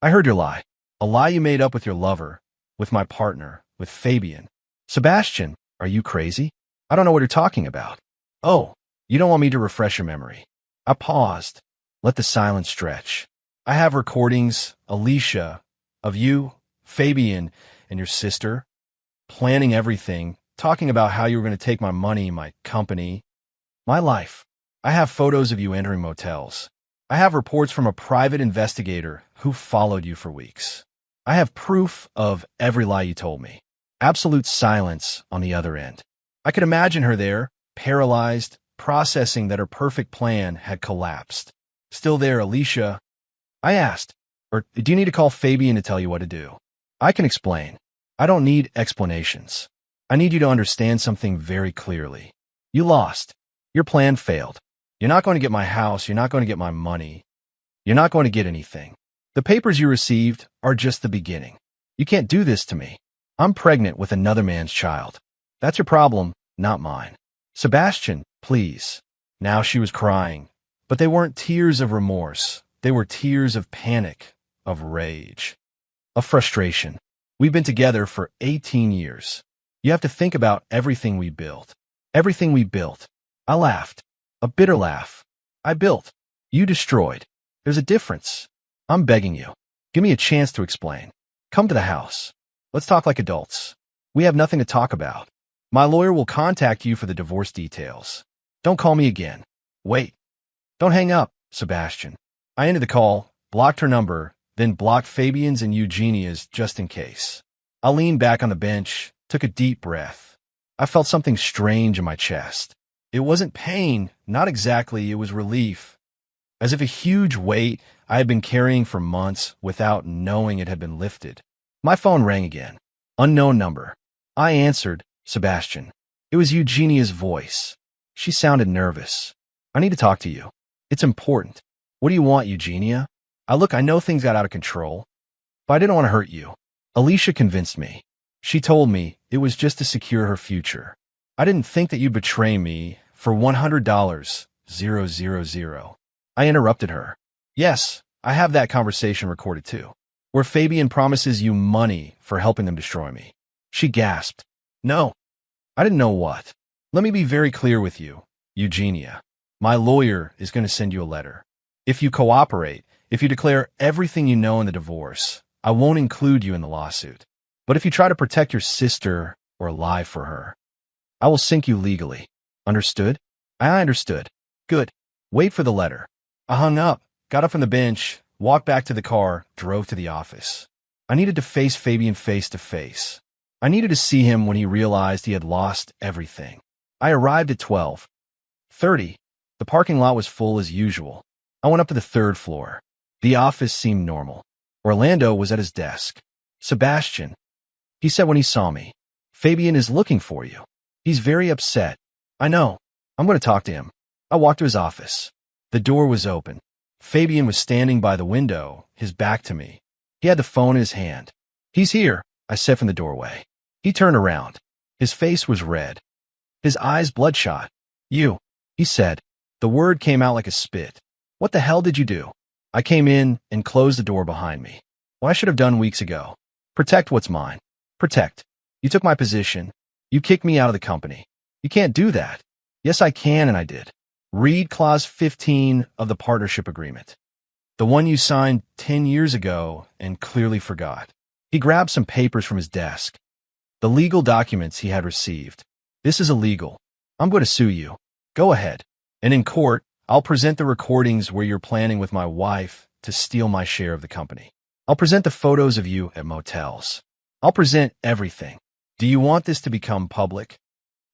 I heard your lie. A lie you made up with your lover, with my partner, with Fabian. Sebastian, are you crazy? I don't know what you're talking about. Oh, you don't want me to refresh your memory. I paused. Let the silence stretch. I have recordings, Alicia, of you, Fabian, and your sister, planning everything, talking about how you were going to take my money, my company, my life. I have photos of you entering motels. I have reports from a private investigator who followed you for weeks. I have proof of every lie you told me. Absolute silence on the other end. I could imagine her there, paralyzed, processing that her perfect plan had collapsed. Still there, Alicia. I asked, or do you need to call Fabian to tell you what to do? I can explain. I don't need explanations. I need you to understand something very clearly. You lost. Your plan failed. You're not going to get my house. You're not going to get my money. You're not going to get anything. The papers you received are just the beginning. You can't do this to me. I'm pregnant with another man's child. That's your problem, not mine. Sebastian, please. Now she was crying, but they weren't tears of remorse. They were tears of panic, of rage, of frustration. We've been together for 18 years. You have to think about everything we built. Everything we built. I laughed. A bitter laugh. I built. You destroyed. There's a difference. I'm begging you. Give me a chance to explain. Come to the house. Let's talk like adults. We have nothing to talk about. My lawyer will contact you for the divorce details. Don't call me again. Wait. Don't hang up, Sebastian. I ended the call, blocked her number, then blocked Fabian's and Eugenia's just in case. I leaned back on the bench, took a deep breath. I felt something strange in my chest. It wasn't pain, not exactly, it was relief. As if a huge weight I had been carrying for months without knowing it had been lifted. My phone rang again. Unknown number. I answered, Sebastian. It was Eugenia's voice. She sounded nervous. I need to talk to you. It's important. What do you want, Eugenia? I know things got out of control, but I didn't want to hurt you. Alicia convinced me. She told me it was just to secure her future. I didn't think that you'd betray me for $100, 000. I interrupted her. Yes, I have that conversation recorded too, where Fabian promises you money for helping them destroy me. She gasped. No, I didn't know what. Let me be very clear with you, Eugenia. My lawyer is going to send you a letter. If you cooperate, if you declare everything you know in the divorce, I won't include you in the lawsuit. But if you try to protect your sister or lie for her, I will sink you legally. Understood? I understood. Good. Wait for the letter. I hung up, got up from the bench, walked back to the car, drove to the office. I needed to face Fabian face to face. I needed to see him when he realized he had lost everything. I arrived at 12:30. The parking lot was full as usual. I went up to the third floor. The office seemed normal. Orlando was at his desk. Sebastian, he said when he saw me, Fabian is looking for you. He's very upset. I know. I'm going to talk to him. I walked to his office. The door was open. Fabian was standing by the window, his back to me. He had the phone in his hand. He's here, I said from the doorway. He turned around. His face was red. His eyes bloodshot. You, he said. The word came out like a spit. What the hell did you do? I came in and closed the door behind me. What I should have done weeks ago. Protect what's mine. Protect. You took my position. You kicked me out of the company. You can't do that. Yes, I can, and I did. Read Clause 15 of the partnership agreement. The one you signed 10 years ago and clearly forgot. He grabbed some papers from his desk. The legal documents he had received. This is illegal. I'm going to sue you. Go ahead. And in court, I'll present the recordings where you're planning with my wife to steal my share of the company. I'll present the photos of you at motels. I'll present everything. Do you want this to become public?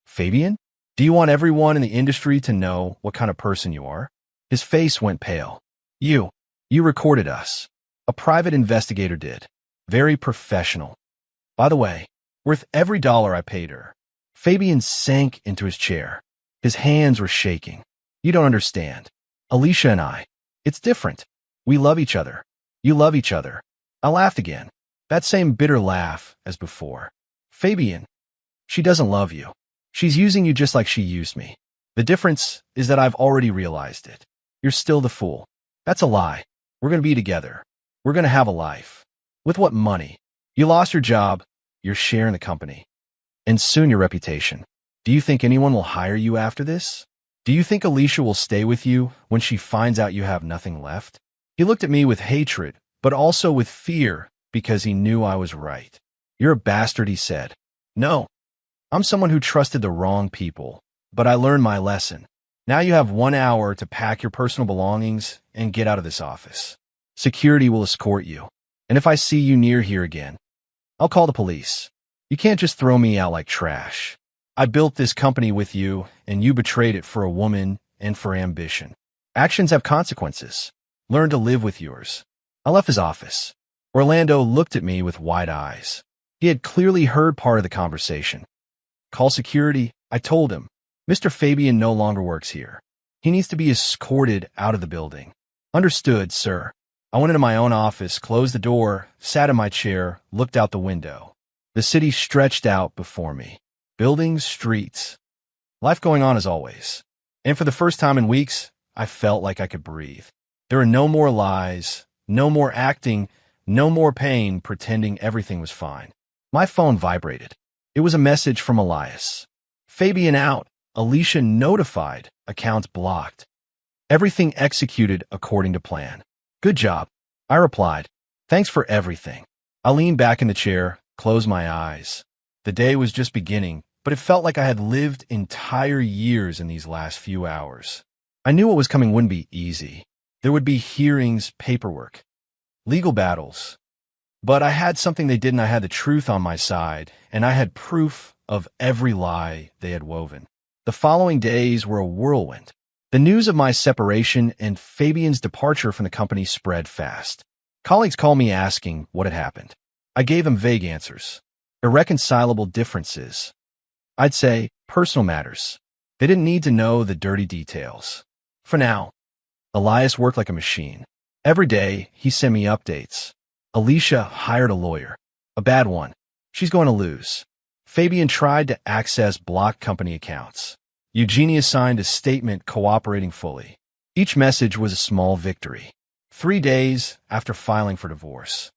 Fabian? Do you want everyone in the industry to know what kind of person you are? His face went pale. You recorded us. A private investigator did. Very professional. By the way, worth every dollar I paid her. Fabian sank into his chair. His hands were shaking. You don't understand. Alicia and I. It's different. We love each other. You love each other. I laughed again. That same bitter laugh as before. Fabian, she doesn't love you. She's using you just like she used me. The difference is that I've already realized it. You're still the fool. That's a lie. We're going to be together. We're going to have a life. With what money? You lost your job, your share in the company, and soon your reputation. Do you think anyone will hire you after this? Do you think Alicia will stay with you when she finds out you have nothing left? He looked at me with hatred, but also with fear because he knew I was right. You're a bastard, he said. No, I'm someone who trusted the wrong people, but I learned my lesson. Now you have 1 hour to pack your personal belongings and get out of this office. Security will escort you, and if I see you near here again, I'll call the police. You can't just throw me out like trash. I built this company with you, and you betrayed it for a woman and for ambition. Actions have consequences. Learn to live with yours. I left his office. Orlando looked at me with wide eyes. He had clearly heard part of the conversation. Call security, I told him. Mr. Fabian no longer works here. He needs to be escorted out of the building. Understood, sir. I went into my own office, closed the door, sat in my chair, looked out the window. The city stretched out before me. Buildings, streets. Life going on as always. And for the first time in weeks, I felt like I could breathe. There are no more lies, no more acting, no more pain pretending everything was fine. My phone vibrated. It was a message from Elias. Fabian out. Alicia notified. Accounts blocked. Everything executed according to plan. Good job. I replied. Thanks for everything. I leaned back in the chair, closed my eyes. The day was just beginning, but it felt like I had lived entire years in these last few hours. I knew what was coming wouldn't be easy. There would be hearings, paperwork, legal battles. But I had something they didn't. I had the truth on my side, and I had proof of every lie they had woven. The following days were a whirlwind. The news of my separation and Fabian's departure from the company spread fast. Colleagues called me asking what had happened. I gave them vague answers. Irreconcilable differences. I'd say personal matters. They didn't need to know the dirty details. For now, Elias worked like a machine. Every day, he sent me updates. Alicia hired a lawyer. A bad one. She's going to lose. Fabian tried to access blocked company accounts. Eugenia signed a statement cooperating fully. Each message was a small victory. 3 days after filing for divorce,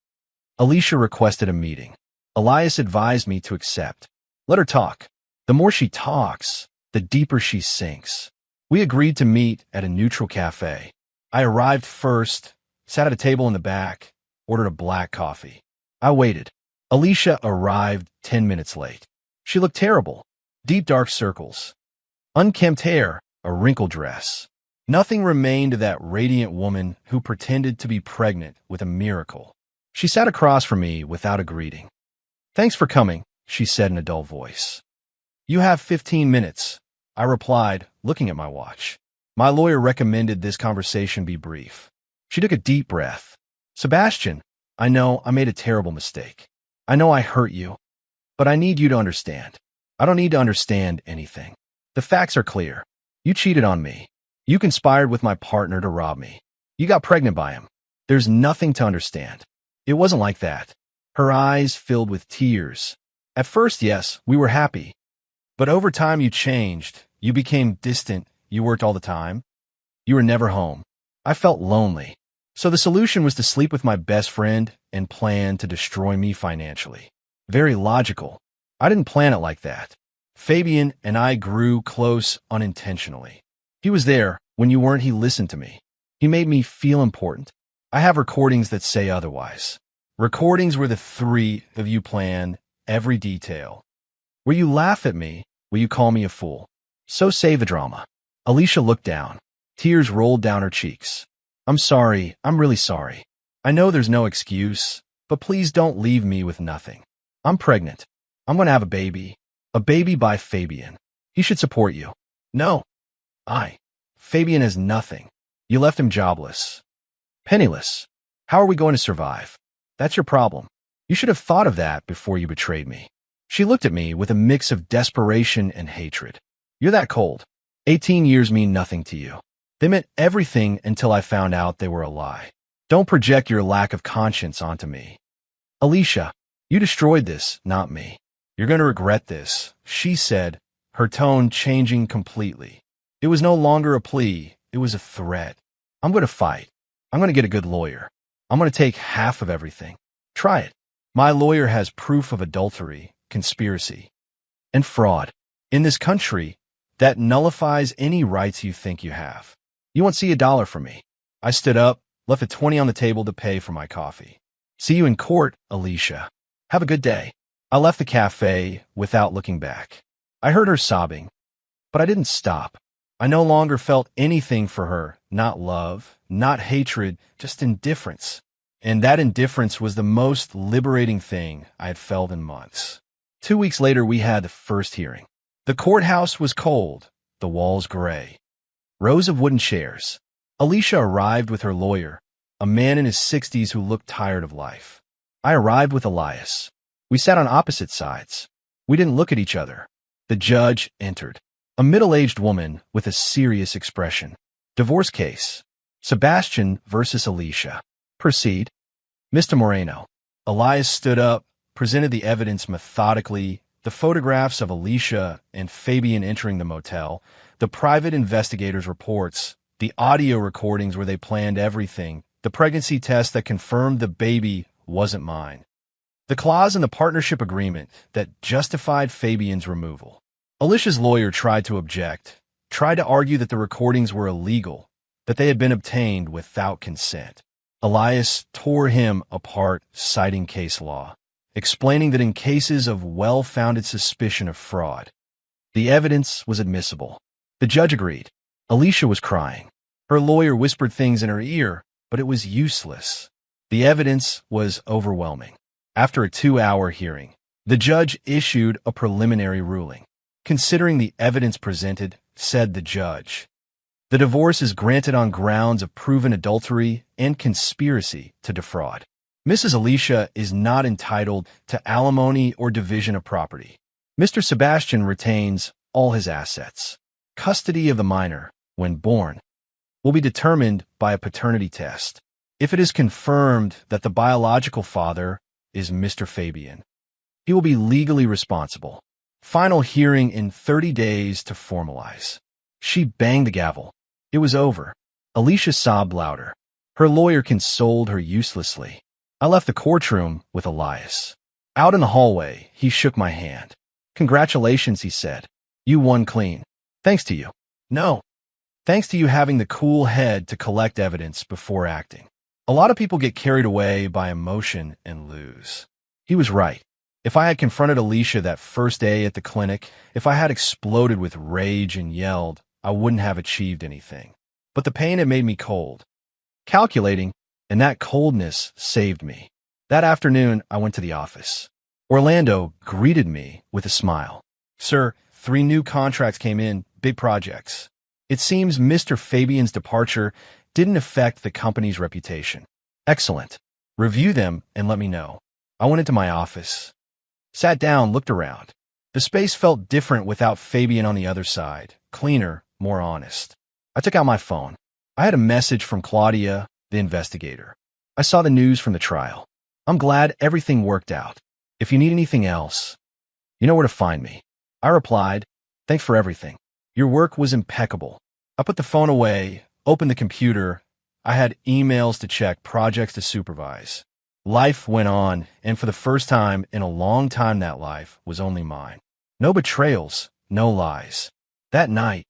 Alicia requested a meeting. Elias advised me to accept. Let her talk. The more she talks, the deeper she sinks. We agreed to meet at a neutral cafe. I arrived first, sat at a table in the back, ordered a black coffee. I waited. Alicia arrived 10 minutes late. She looked terrible. Deep dark circles. Unkempt hair, a wrinkled dress. Nothing remained of that radiant woman who pretended to be pregnant with a miracle. She sat across from me without a greeting. "Thanks for coming," she said in a dull voice. "You have 15 minutes," I replied, looking at my watch. My lawyer recommended this conversation be brief. She took a deep breath. "Sebastian, I know I made a terrible mistake. I know I hurt you, but I need you to understand. I don't need to understand anything. The facts are clear. You cheated on me. You conspired with my partner to rob me. You got pregnant by him. There's nothing to understand. It wasn't like that." Her eyes filled with tears. "At first, yes, we were happy. But over time you changed. You became distant. You worked all the time. You were never home. I felt lonely. So the solution was to sleep with my best friend and plan to destroy me financially. Very logical. I didn't plan it like that. Fabian and I grew close unintentionally. He was there. When you weren't, he listened to me. He made me feel important. I have recordings that say otherwise. Recordings where the three of you plan every detail. Where you laugh at me, where you call me a fool. So save the drama." Alicia looked down. Tears rolled down her cheeks. "I'm sorry. I'm really sorry. I know there's no excuse, but please don't leave me with nothing. I'm pregnant. I'm going to have a baby. A baby by Fabian. He should support you." "No. Fabian has nothing. You left him jobless. Penniless. How are we going to survive? That's your problem. You should have thought of that before you betrayed me." She looked at me with a mix of desperation and hatred. "You're that cold. 18 years mean nothing to you. They meant everything until I found out they were a lie. Don't project your lack of conscience onto me. Alicia, you destroyed this, not me. You're going to regret this," she said, her tone changing completely. It was no longer a plea. It was a threat. "I'm going to fight. I'm going to get a good lawyer. I'm going to take half of everything. Try it. My lawyer has proof of adultery, conspiracy, and fraud. In this country, that nullifies any rights you think you have. You won't see $1 from me." I stood up, left a 20 on the table to pay for my coffee. "See you in court, Alicia. Have a good day." I left the cafe without looking back. I heard her sobbing, but I didn't stop. I no longer felt anything for her, not love, not hatred, just indifference. And that indifference was the most liberating thing I had felt in months. 2 weeks later, we had the first hearing. The courthouse was cold, the walls gray. Rows of wooden chairs. Alicia arrived with her lawyer, a man in his 60s who looked tired of life. I arrived with Elias. We sat on opposite sides. We didn't look at each other. The judge entered. A middle-aged woman with a serious expression. "Divorce case. Sebastian versus Alicia. Proceed." "Mr. Moreno." Elias stood up, presented the evidence methodically, the photographs of Alicia and Fabian entering the motel, the private investigators' reports, the audio recordings where they planned everything, the pregnancy test that confirmed the baby wasn't mine, the clause in the partnership agreement that justified Fabian's removal. Alicia's lawyer tried to object, tried to argue that the recordings were illegal, that they had been obtained without consent. Elias tore him apart, citing case law, explaining that in cases of well-founded suspicion of fraud, the evidence was admissible. The judge agreed. Alicia was crying. Her lawyer whispered things in her ear, but it was useless. The evidence was overwhelming. After a 2-hour hearing, the judge issued a preliminary ruling. "Considering the evidence presented," said the judge, "the divorce is granted on grounds of proven adultery and conspiracy to defraud. Mrs. Alicia is not entitled to alimony or division of property. Mr. Sebastian retains all his assets. Custody of the minor, when born, will be determined by a paternity test. If it is confirmed that the biological father is Mr. Fabian, He will be legally responsible. Final hearing in 30 days to formalize. She banged the gavel. It was over. Alicia sobbed louder. Her lawyer consoled her uselessly. I left the courtroom with Elias. Out in the hallway, he shook my hand. Congratulations, he said. You won clean. Thanks to you. No. Thanks to you having the cool head to collect evidence before acting. A lot of people get carried away by emotion and lose. He was right. If I had confronted Alicia that first day at the clinic, if I had exploded with rage and yelled, I wouldn't have achieved anything. But the pain had made me cold. Calculating, and that coldness saved me. That afternoon, I went to the office. Orlando greeted me with a smile. Sir, 3 new contracts came in, big projects. It seems Mr. Fabian's departure didn't affect the company's reputation. Excellent. Review them and let me know. I went into my office. Sat down, looked around. The space felt different without Fabian on the other side. Cleaner, more honest. I took out my phone. I had a message from Claudia, the investigator. I saw the news from the trial. I'm glad everything worked out. If you need anything else, you know where to find me. I replied, thanks for everything. Your work was impeccable. I put the phone away, opened the computer. I had emails to check, projects to supervise. Life went on, and for the first time in a long time that life was only mine. No betrayals, no lies. That night,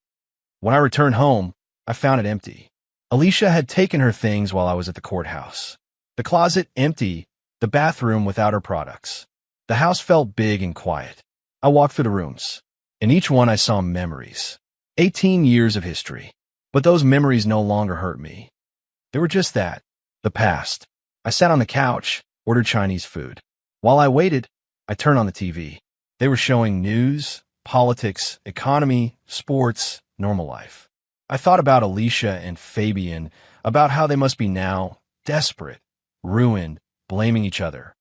when I returned home, I found it empty. Alicia had taken her things while I was at the courthouse. The closet empty, the bathroom without her products. The house felt big and quiet. I walked through the rooms. In each one I saw memories. 18 years of history. But those memories no longer hurt me. They were just that, the past. I sat on the couch, ordered Chinese food. While I waited, I turned on the TV. They were showing news, politics, economy, sports, normal life. I thought about Alicia and Fabian, about how they must be now, desperate, ruined, blaming each other.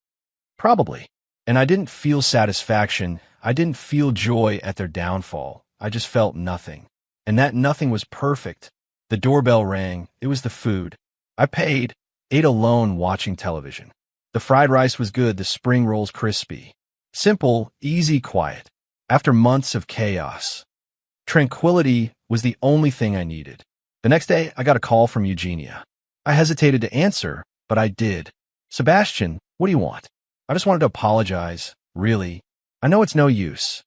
Probably. And I didn't feel satisfaction. I didn't feel joy at their downfall. I just felt nothing. And that nothing was perfect. The doorbell rang. It was the food. I paid, ate alone watching television. The fried rice was good, the spring rolls crispy. Simple, easy, quiet. After months of chaos. Tranquility was the only thing I needed. The next day, I got a call from Eugenia. I hesitated to answer, but I did. Sebastian, what do you want? I just wanted to apologize, really. I know it's no use.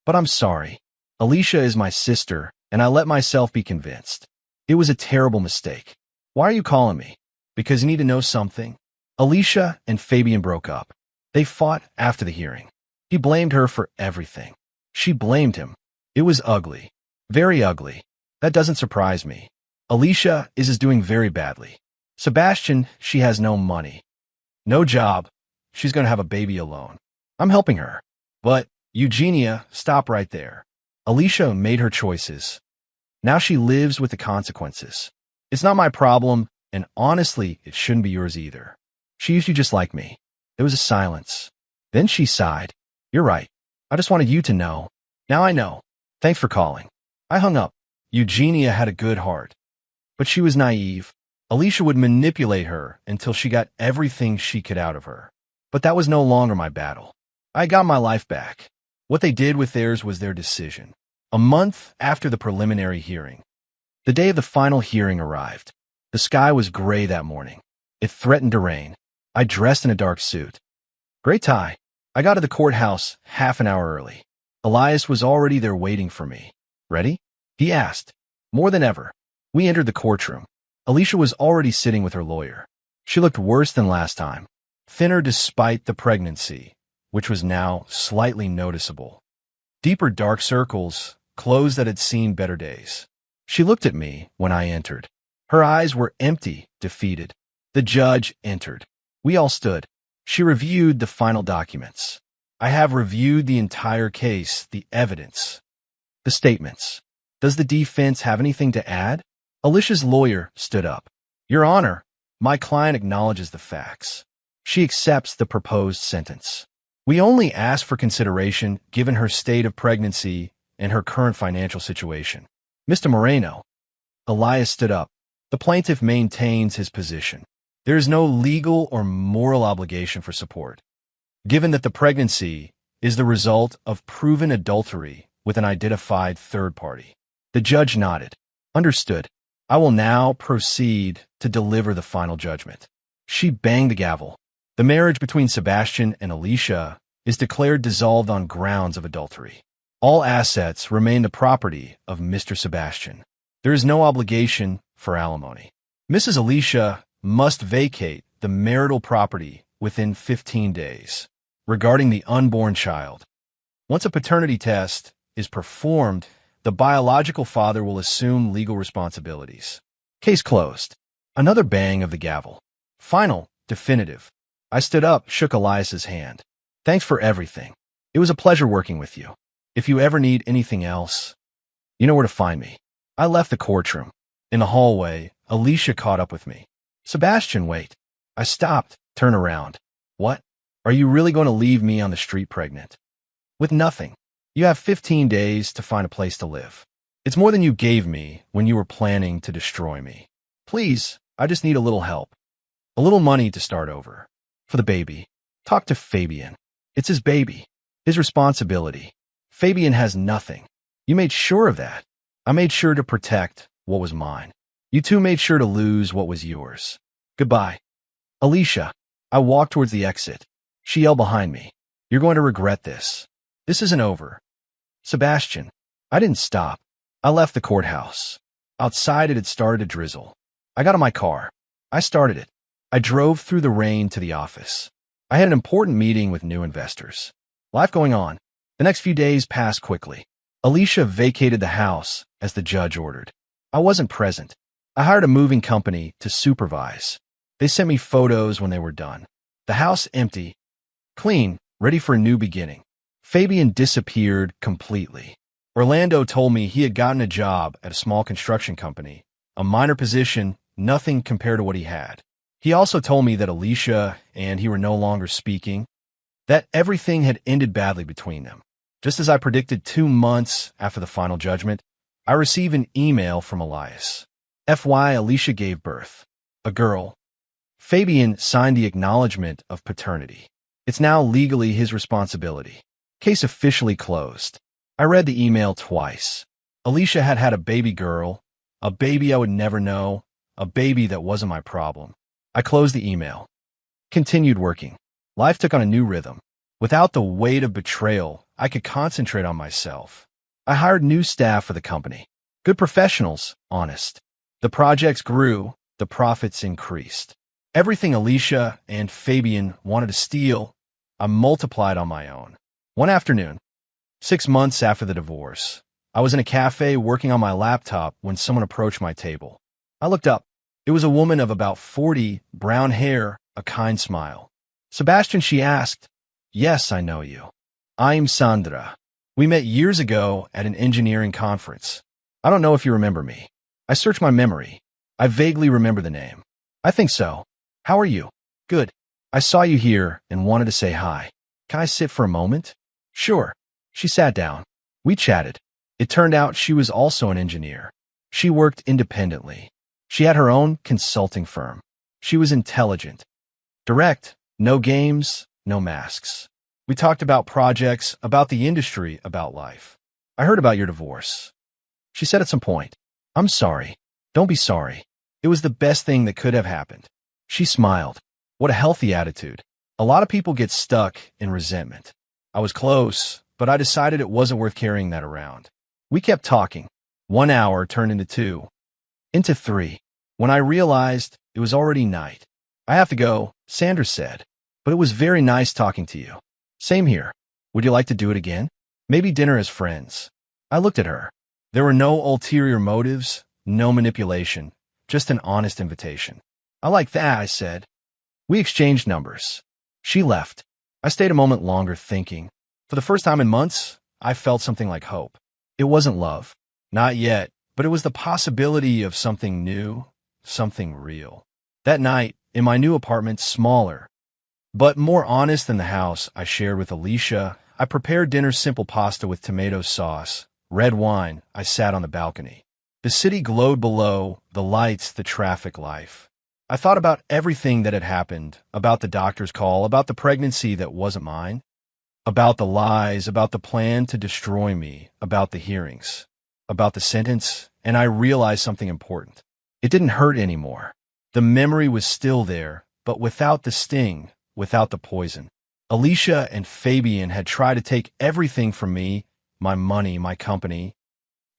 But I'm sorry. Alicia is my sister, and I let myself be convinced. It was a terrible mistake. Why are you calling me? Because you need to know something? Alicia and Fabian broke up. They fought after the hearing. He blamed her for everything. She blamed him. It was ugly. Very ugly. That doesn't surprise me. Alicia is doing very badly. Sebastian, she has no money. No job. She's going to have a baby alone. I'm helping her. But, Eugenia, stop right there. Alicia made her choices. Now she lives with the consequences. It's not my problem, and honestly, it shouldn't be yours either. She used you just like me. There was a silence. Then she sighed. You're right. I just wanted you to know. Now I know. Thanks for calling. I hung up. Eugenia had a good heart. But she was naive. Alicia would manipulate her until she got everything she could out of her. But that was no longer my battle. I got my life back. What they did with theirs was their decision. A month after the preliminary hearing. The day of the final hearing arrived. The sky was gray that morning. It threatened to rain. I dressed in a dark suit. Great tie. I got to the courthouse half an hour early. Elias was already there waiting for me. Ready? He asked. More than ever. We entered the courtroom. Alicia was already sitting with her lawyer. She looked worse than last time. Thinner despite the pregnancy, which was now slightly noticeable. Deeper dark circles, clothes that had seen better days. She looked at me when I entered. Her eyes were empty, defeated. The judge entered. We all stood. She reviewed the final documents. I have reviewed the entire case, the evidence, the statements. Does the defense have anything to add? Alicia's lawyer stood up. Your Honor, my client acknowledges the facts. She accepts the proposed sentence. We only ask for consideration given her state of pregnancy and her current financial situation. Mr. Moreno. Elias stood up. The plaintiff maintains his position. There is no legal or moral obligation for support. given that the pregnancy is the result of proven adultery with an identified third party. The judge nodded. Understood. I will now proceed to deliver the final judgment. She banged the gavel. The marriage between Sebastian and Alicia is declared dissolved on grounds of adultery. All assets remain the property of Mr. Sebastian. There is no obligation for alimony. Mrs. Alicia must vacate the marital property within 15 days. Regarding the unborn child, once a paternity test is performed, the biological father will assume legal responsibilities. Case closed. Another bang of the gavel. Final, definitive. I stood up, shook Elias's hand. Thanks for everything. It was a pleasure working with you. If you ever need anything else, you know where to find me. I left the courtroom. In the hallway, Alicia caught up with me. Sebastian, wait. I stopped, turned around. What? Are you really going to leave me on the street pregnant? With nothing. You have 15 days to find a place to live. It's more than you gave me when you were planning to destroy me. Please, I just need a little help. A little money to start over. For the baby. Talk to Fabian. It's his baby. His responsibility. Fabian has nothing. You made sure of that. I made sure to protect what was mine. You two made sure to lose what was yours. Goodbye. Alicia. I walked towards the exit. She yelled behind me. You're going to regret this. This isn't over. Sebastian. I didn't stop. I left the courthouse. Outside it had started to drizzle. I got in my car. I started it. I drove through the rain to the office. I had an important meeting with new investors. Life going on. The next few days passed quickly. Alicia vacated the house as the judge ordered. I wasn't present. I hired a moving company to supervise. They sent me photos when they were done. The house empty, clean, ready for a new beginning. Fabian disappeared completely. Orlando told me he had gotten a job at a small construction company, a minor position, nothing compared to what he had. He also told me that Alicia and he were no longer speaking, that everything had ended badly between them. Just as I predicted 2 months after the final judgment, I received an email from Elias. FY Alicia gave birth. A girl. Fabian signed the acknowledgement of paternity. It's now legally his responsibility. Case officially closed. I read the email twice. Alicia had had a baby girl, a baby I would never know, a baby that wasn't my problem. I closed the email. Continued working. Life took on a new rhythm. Without the weight of betrayal, I could concentrate on myself. I hired new staff for the company. Good professionals, honest. The projects grew, the profits increased. Everything Alicia and Fabian wanted to steal, I multiplied on my own. One afternoon, 6 months after the divorce, I was in a cafe working on my laptop when someone approached my table. I looked up. It was a woman of about 40, brown hair, a kind smile. Sebastian, she asked. Yes, I know you. I'm Sandra. We met years ago at an engineering conference. I don't know if you remember me. I searched my memory. I vaguely remember the name. I think so. How are you? Good. I saw you here and wanted to say hi. Can I sit for a moment? Sure. She sat down. We chatted. It turned out she was also an engineer. She worked independently. She had her own consulting firm. She was intelligent. Direct. No games, no masks. We talked about projects, about the industry, about life. I heard about your divorce. She said at some point, I'm sorry. Don't be sorry. It was the best thing that could have happened. She smiled. What a healthy attitude. A lot of people get stuck in resentment. I was close, but I decided it wasn't worth carrying that around. We kept talking. 1 hour turned into 2, into 3. When I realized it was already night. I have to go, Sandra said, but it was very nice talking to you. Same here. Would you like to do it again? Maybe dinner as friends. I looked at her. There were no ulterior motives, no manipulation, just an honest invitation. I like that, I said. We exchanged numbers. She left. I stayed a moment longer thinking. For the first time in months, I felt something like hope. It wasn't love. Not yet, but it was the possibility of something new, something real. That night, in my new apartment, smaller, but more honest than the house I shared with Alicia, I prepared dinner simple pasta with tomato sauce, red wine. I sat on the balcony. The city glowed below, the lights, the traffic life. I thought about everything that had happened, about the doctor's call, about the pregnancy that wasn't mine, about the lies, about the plan to destroy me, about the hearings, about the sentence, and I realized something important. It didn't hurt anymore. The memory was still there, but without the sting, without the poison. Alicia and Fabian had tried to take everything from me, my money, my company,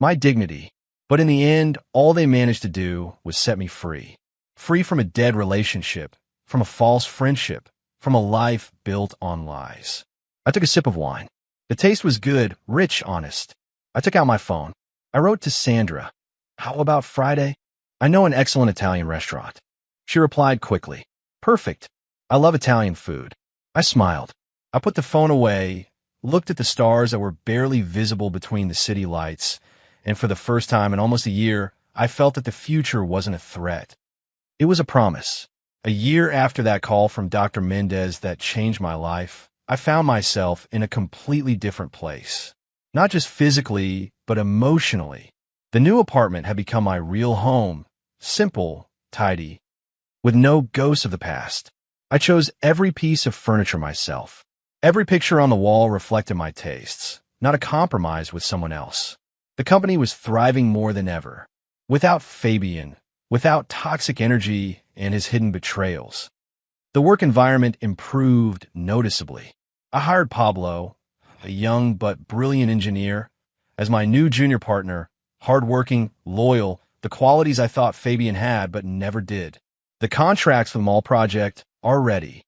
my dignity. But in the end, all they managed to do was set me free. Free from a dead relationship, from a false friendship, from a life built on lies. I took a sip of wine. The taste was good, rich, honest. I took out my phone. I wrote to Sandra. How about Friday? I know an excellent Italian restaurant. She replied quickly. Perfect. I love Italian food. I smiled. I put the phone away, looked at the stars that were barely visible between the city lights, and for the first time in almost a year, I felt that the future wasn't a threat. It was a promise. A year after that call from Dr. Mendez that changed my life, I found myself in a completely different place. Not just physically, but emotionally. The new apartment had become my real home, simple, tidy, with no ghosts of the past. I chose every piece of furniture myself. Every picture on the wall reflected my tastes, not a compromise with someone else. The company was thriving more than ever. Without Fabian, without toxic energy and his hidden betrayals. The work environment improved noticeably. I hired Pablo, a young but brilliant engineer, as my new junior partner, hardworking, loyal, the qualities I thought Fabian had but never did. The contracts for the mall project are ready.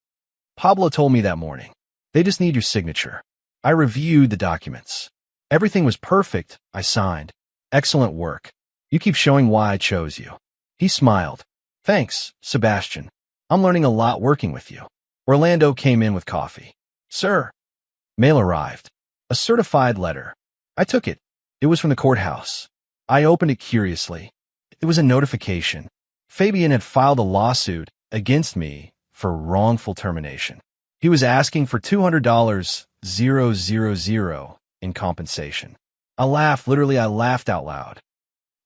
Pablo told me that morning. They just need your signature. I reviewed the documents. Everything was perfect. I signed. Excellent work. You keep showing why I chose you. He smiled. Thanks, Sebastian. I'm learning a lot working with you. Orlando came in with coffee. Sir. Mail arrived. A certified letter. I took it. It was from the courthouse. I opened it curiously. It was a notification. Fabian had filed a lawsuit against me for wrongful termination. He was asking for $200,000 in compensation. I laughed. Literally, I laughed out loud.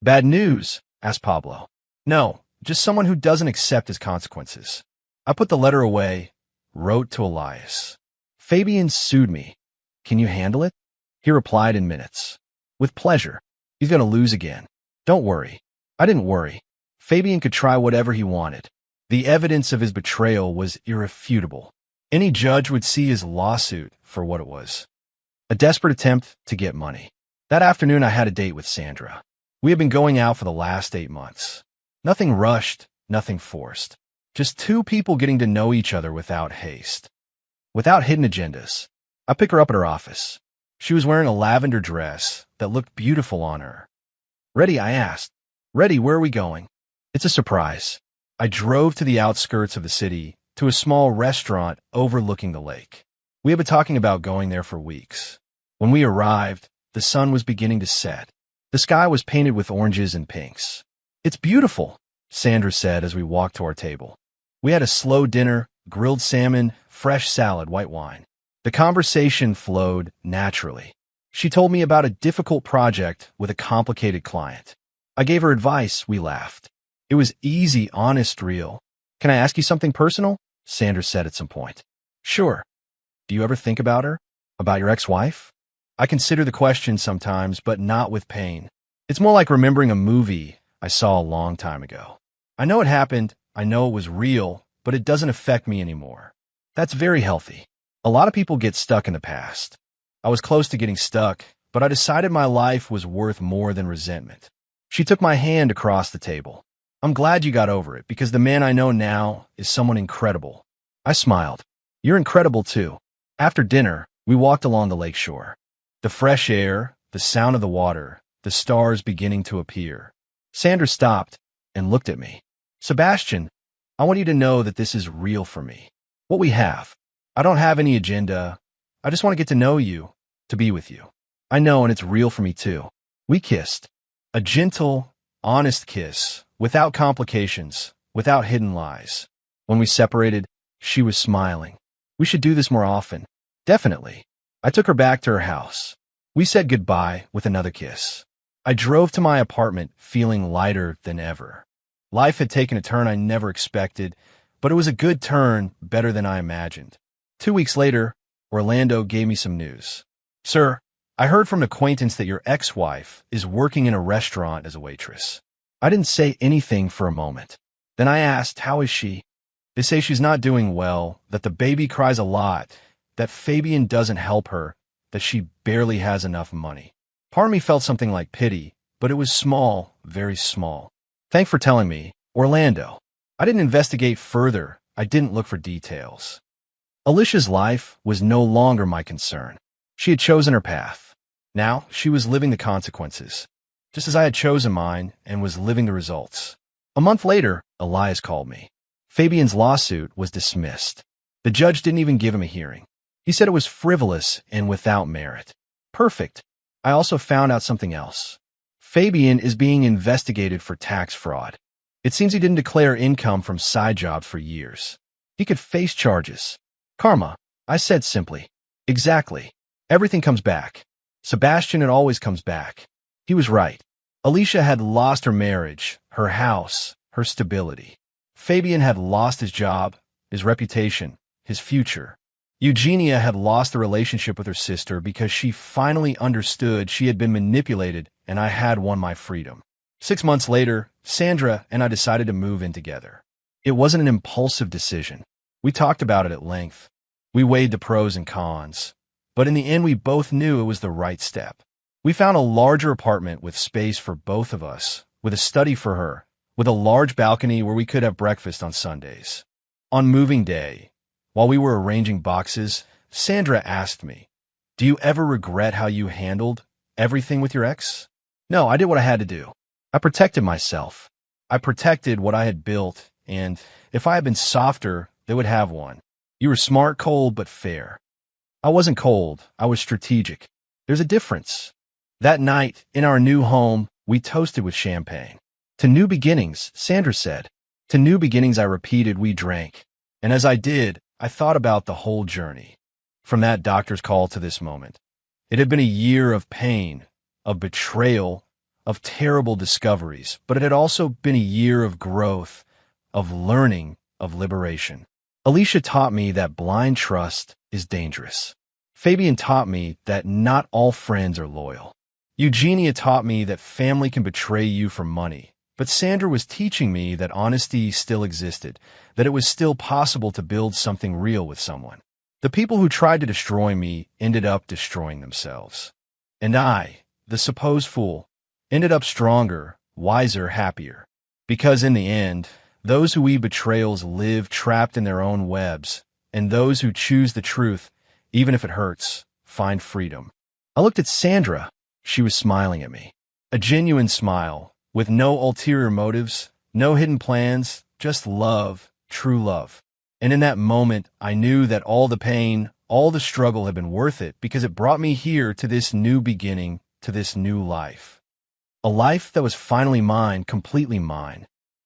Bad news? Asked Pablo. No, just someone who doesn't accept his consequences. I put the letter away, wrote to Elias. Fabian sued me. Can you handle it? He replied in minutes. With pleasure. He's going to lose again. Don't worry. I didn't worry. Fabian could try whatever he wanted. The evidence of his betrayal was irrefutable. Any judge would see his lawsuit for what it was. A desperate attempt to get money. That afternoon, I had a date with Sandra. We had been going out for the last 8 months. Nothing rushed, nothing forced. Just two people getting to know each other without haste. Without hidden agendas. I picked her up at her office. She was wearing a lavender dress that looked beautiful on her. Ready? I asked. Ready, where are we going? It's a surprise. I drove to the outskirts of the city, to a small restaurant overlooking the lake. We had been talking about going there for weeks. When we arrived, the sun was beginning to set. The sky was painted with oranges and pinks. It's beautiful, Sandra said as we walked to our table. We had a slow dinner, grilled salmon, fresh salad, white wine. The conversation flowed naturally. She told me about a difficult project with a complicated client. I gave her advice. We laughed. It was easy, honest, real. Can I ask you something personal? Sandra said at some point. Sure. Do you ever think about her? About your ex-wife? I consider the question sometimes, but not with pain. It's more like remembering a movie I saw a long time ago. I know it happened, I know it was real, but it doesn't affect me anymore. That's very healthy. A lot of people get stuck in the past. I was close to getting stuck, but I decided my life was worth more than resentment. She took my hand across the table. I'm glad you got over it, because the man I know now is someone incredible. I smiled. You're incredible too. After dinner, we walked along the lake shore. The fresh air, the sound of the water, the stars beginning to appear. Sandra stopped and looked at me. Sebastian, I want you to know that this is real for me. What we have. I don't have any agenda. I just want to get to know you, to be with you. I know, and it's real for me too. We kissed. A gentle, honest kiss, without complications, without hidden lies. When we separated, she was smiling. We should do this more often. Definitely. I took her back to her house. We said goodbye with another kiss. I drove to my apartment feeling lighter than ever. Life had taken a turn I never expected, but it was a good turn, better than I imagined. 2 weeks later, Orlando gave me some news. "Sir, I heard from an acquaintance that your ex-wife is working in a restaurant as a waitress." I didn't say anything for a moment. Then I asked, "How is she?" "They say she's not doing well, that the baby cries a lot, that Fabian doesn't help her, that she barely has enough money." Part of me felt something like pity, but it was small, very small. "Thanks for telling me, Orlando." I didn't investigate further. I didn't look for details. Alicia's life was no longer my concern. She had chosen her path. Now she was living the consequences, just as I had chosen mine and was living the results. A month later, Elias called me. Fabian's lawsuit was dismissed. The judge didn't even give him a hearing. He said it was frivolous and without merit. Perfect. I also found out something else. Fabian is being investigated for tax fraud. It seems he didn't declare income from side jobs for years. He could face charges. Karma, I said simply. Exactly. Everything comes back. Sebastian, it always comes back. He was right. Alicia had lost her marriage, her house, her stability. Fabian had lost his job, his reputation, his future. Eugenia had lost the relationship with her sister because she finally understood she had been manipulated and I had won my freedom. 6 months later, Sandra and I decided to move in together. It wasn't an impulsive decision. We talked about it at length. We weighed the pros and cons. But in the end, we both knew it was the right step. We found a larger apartment with space for both of us, with a study for her, with a large balcony where we could have breakfast on Sundays. On moving day, while we were arranging boxes, Sandra asked me, "Do you ever regret how you handled everything with your ex?" No, I did what I had to do. I protected myself. I protected what I had built, and if I had been softer, they would have one. You were smart, cold, but fair. I wasn't cold. I was strategic. There's a difference. That night, in our new home, we toasted with champagne. "To new beginnings," Sandra said. "To new beginnings," I repeated. We drank. And as I did, I thought about the whole journey. From that doctor's call to this moment. It had been a year of pain, of betrayal, of terrible discoveries, but it had also been a year of growth, of learning, of liberation. Alicia taught me that blind trust is dangerous. Fabian taught me that not all friends are loyal. Eugenia taught me that family can betray you for money. But Sandra was teaching me that honesty still existed, that it was still possible to build something real with someone. The people who tried to destroy me ended up destroying themselves. And I, the supposed fool, ended up stronger, wiser, happier. Because in the end, those who weave betrayals live trapped in their own webs, and those who choose the truth, even if it hurts, find freedom. I looked at Sandra. She was smiling at me. A genuine smile, with no ulterior motives, no hidden plans, just love, true love. And in that moment, I knew that all the pain, all the struggle had been worth it because it brought me here to this new beginning, to this new life. A life that was finally mine, completely mine.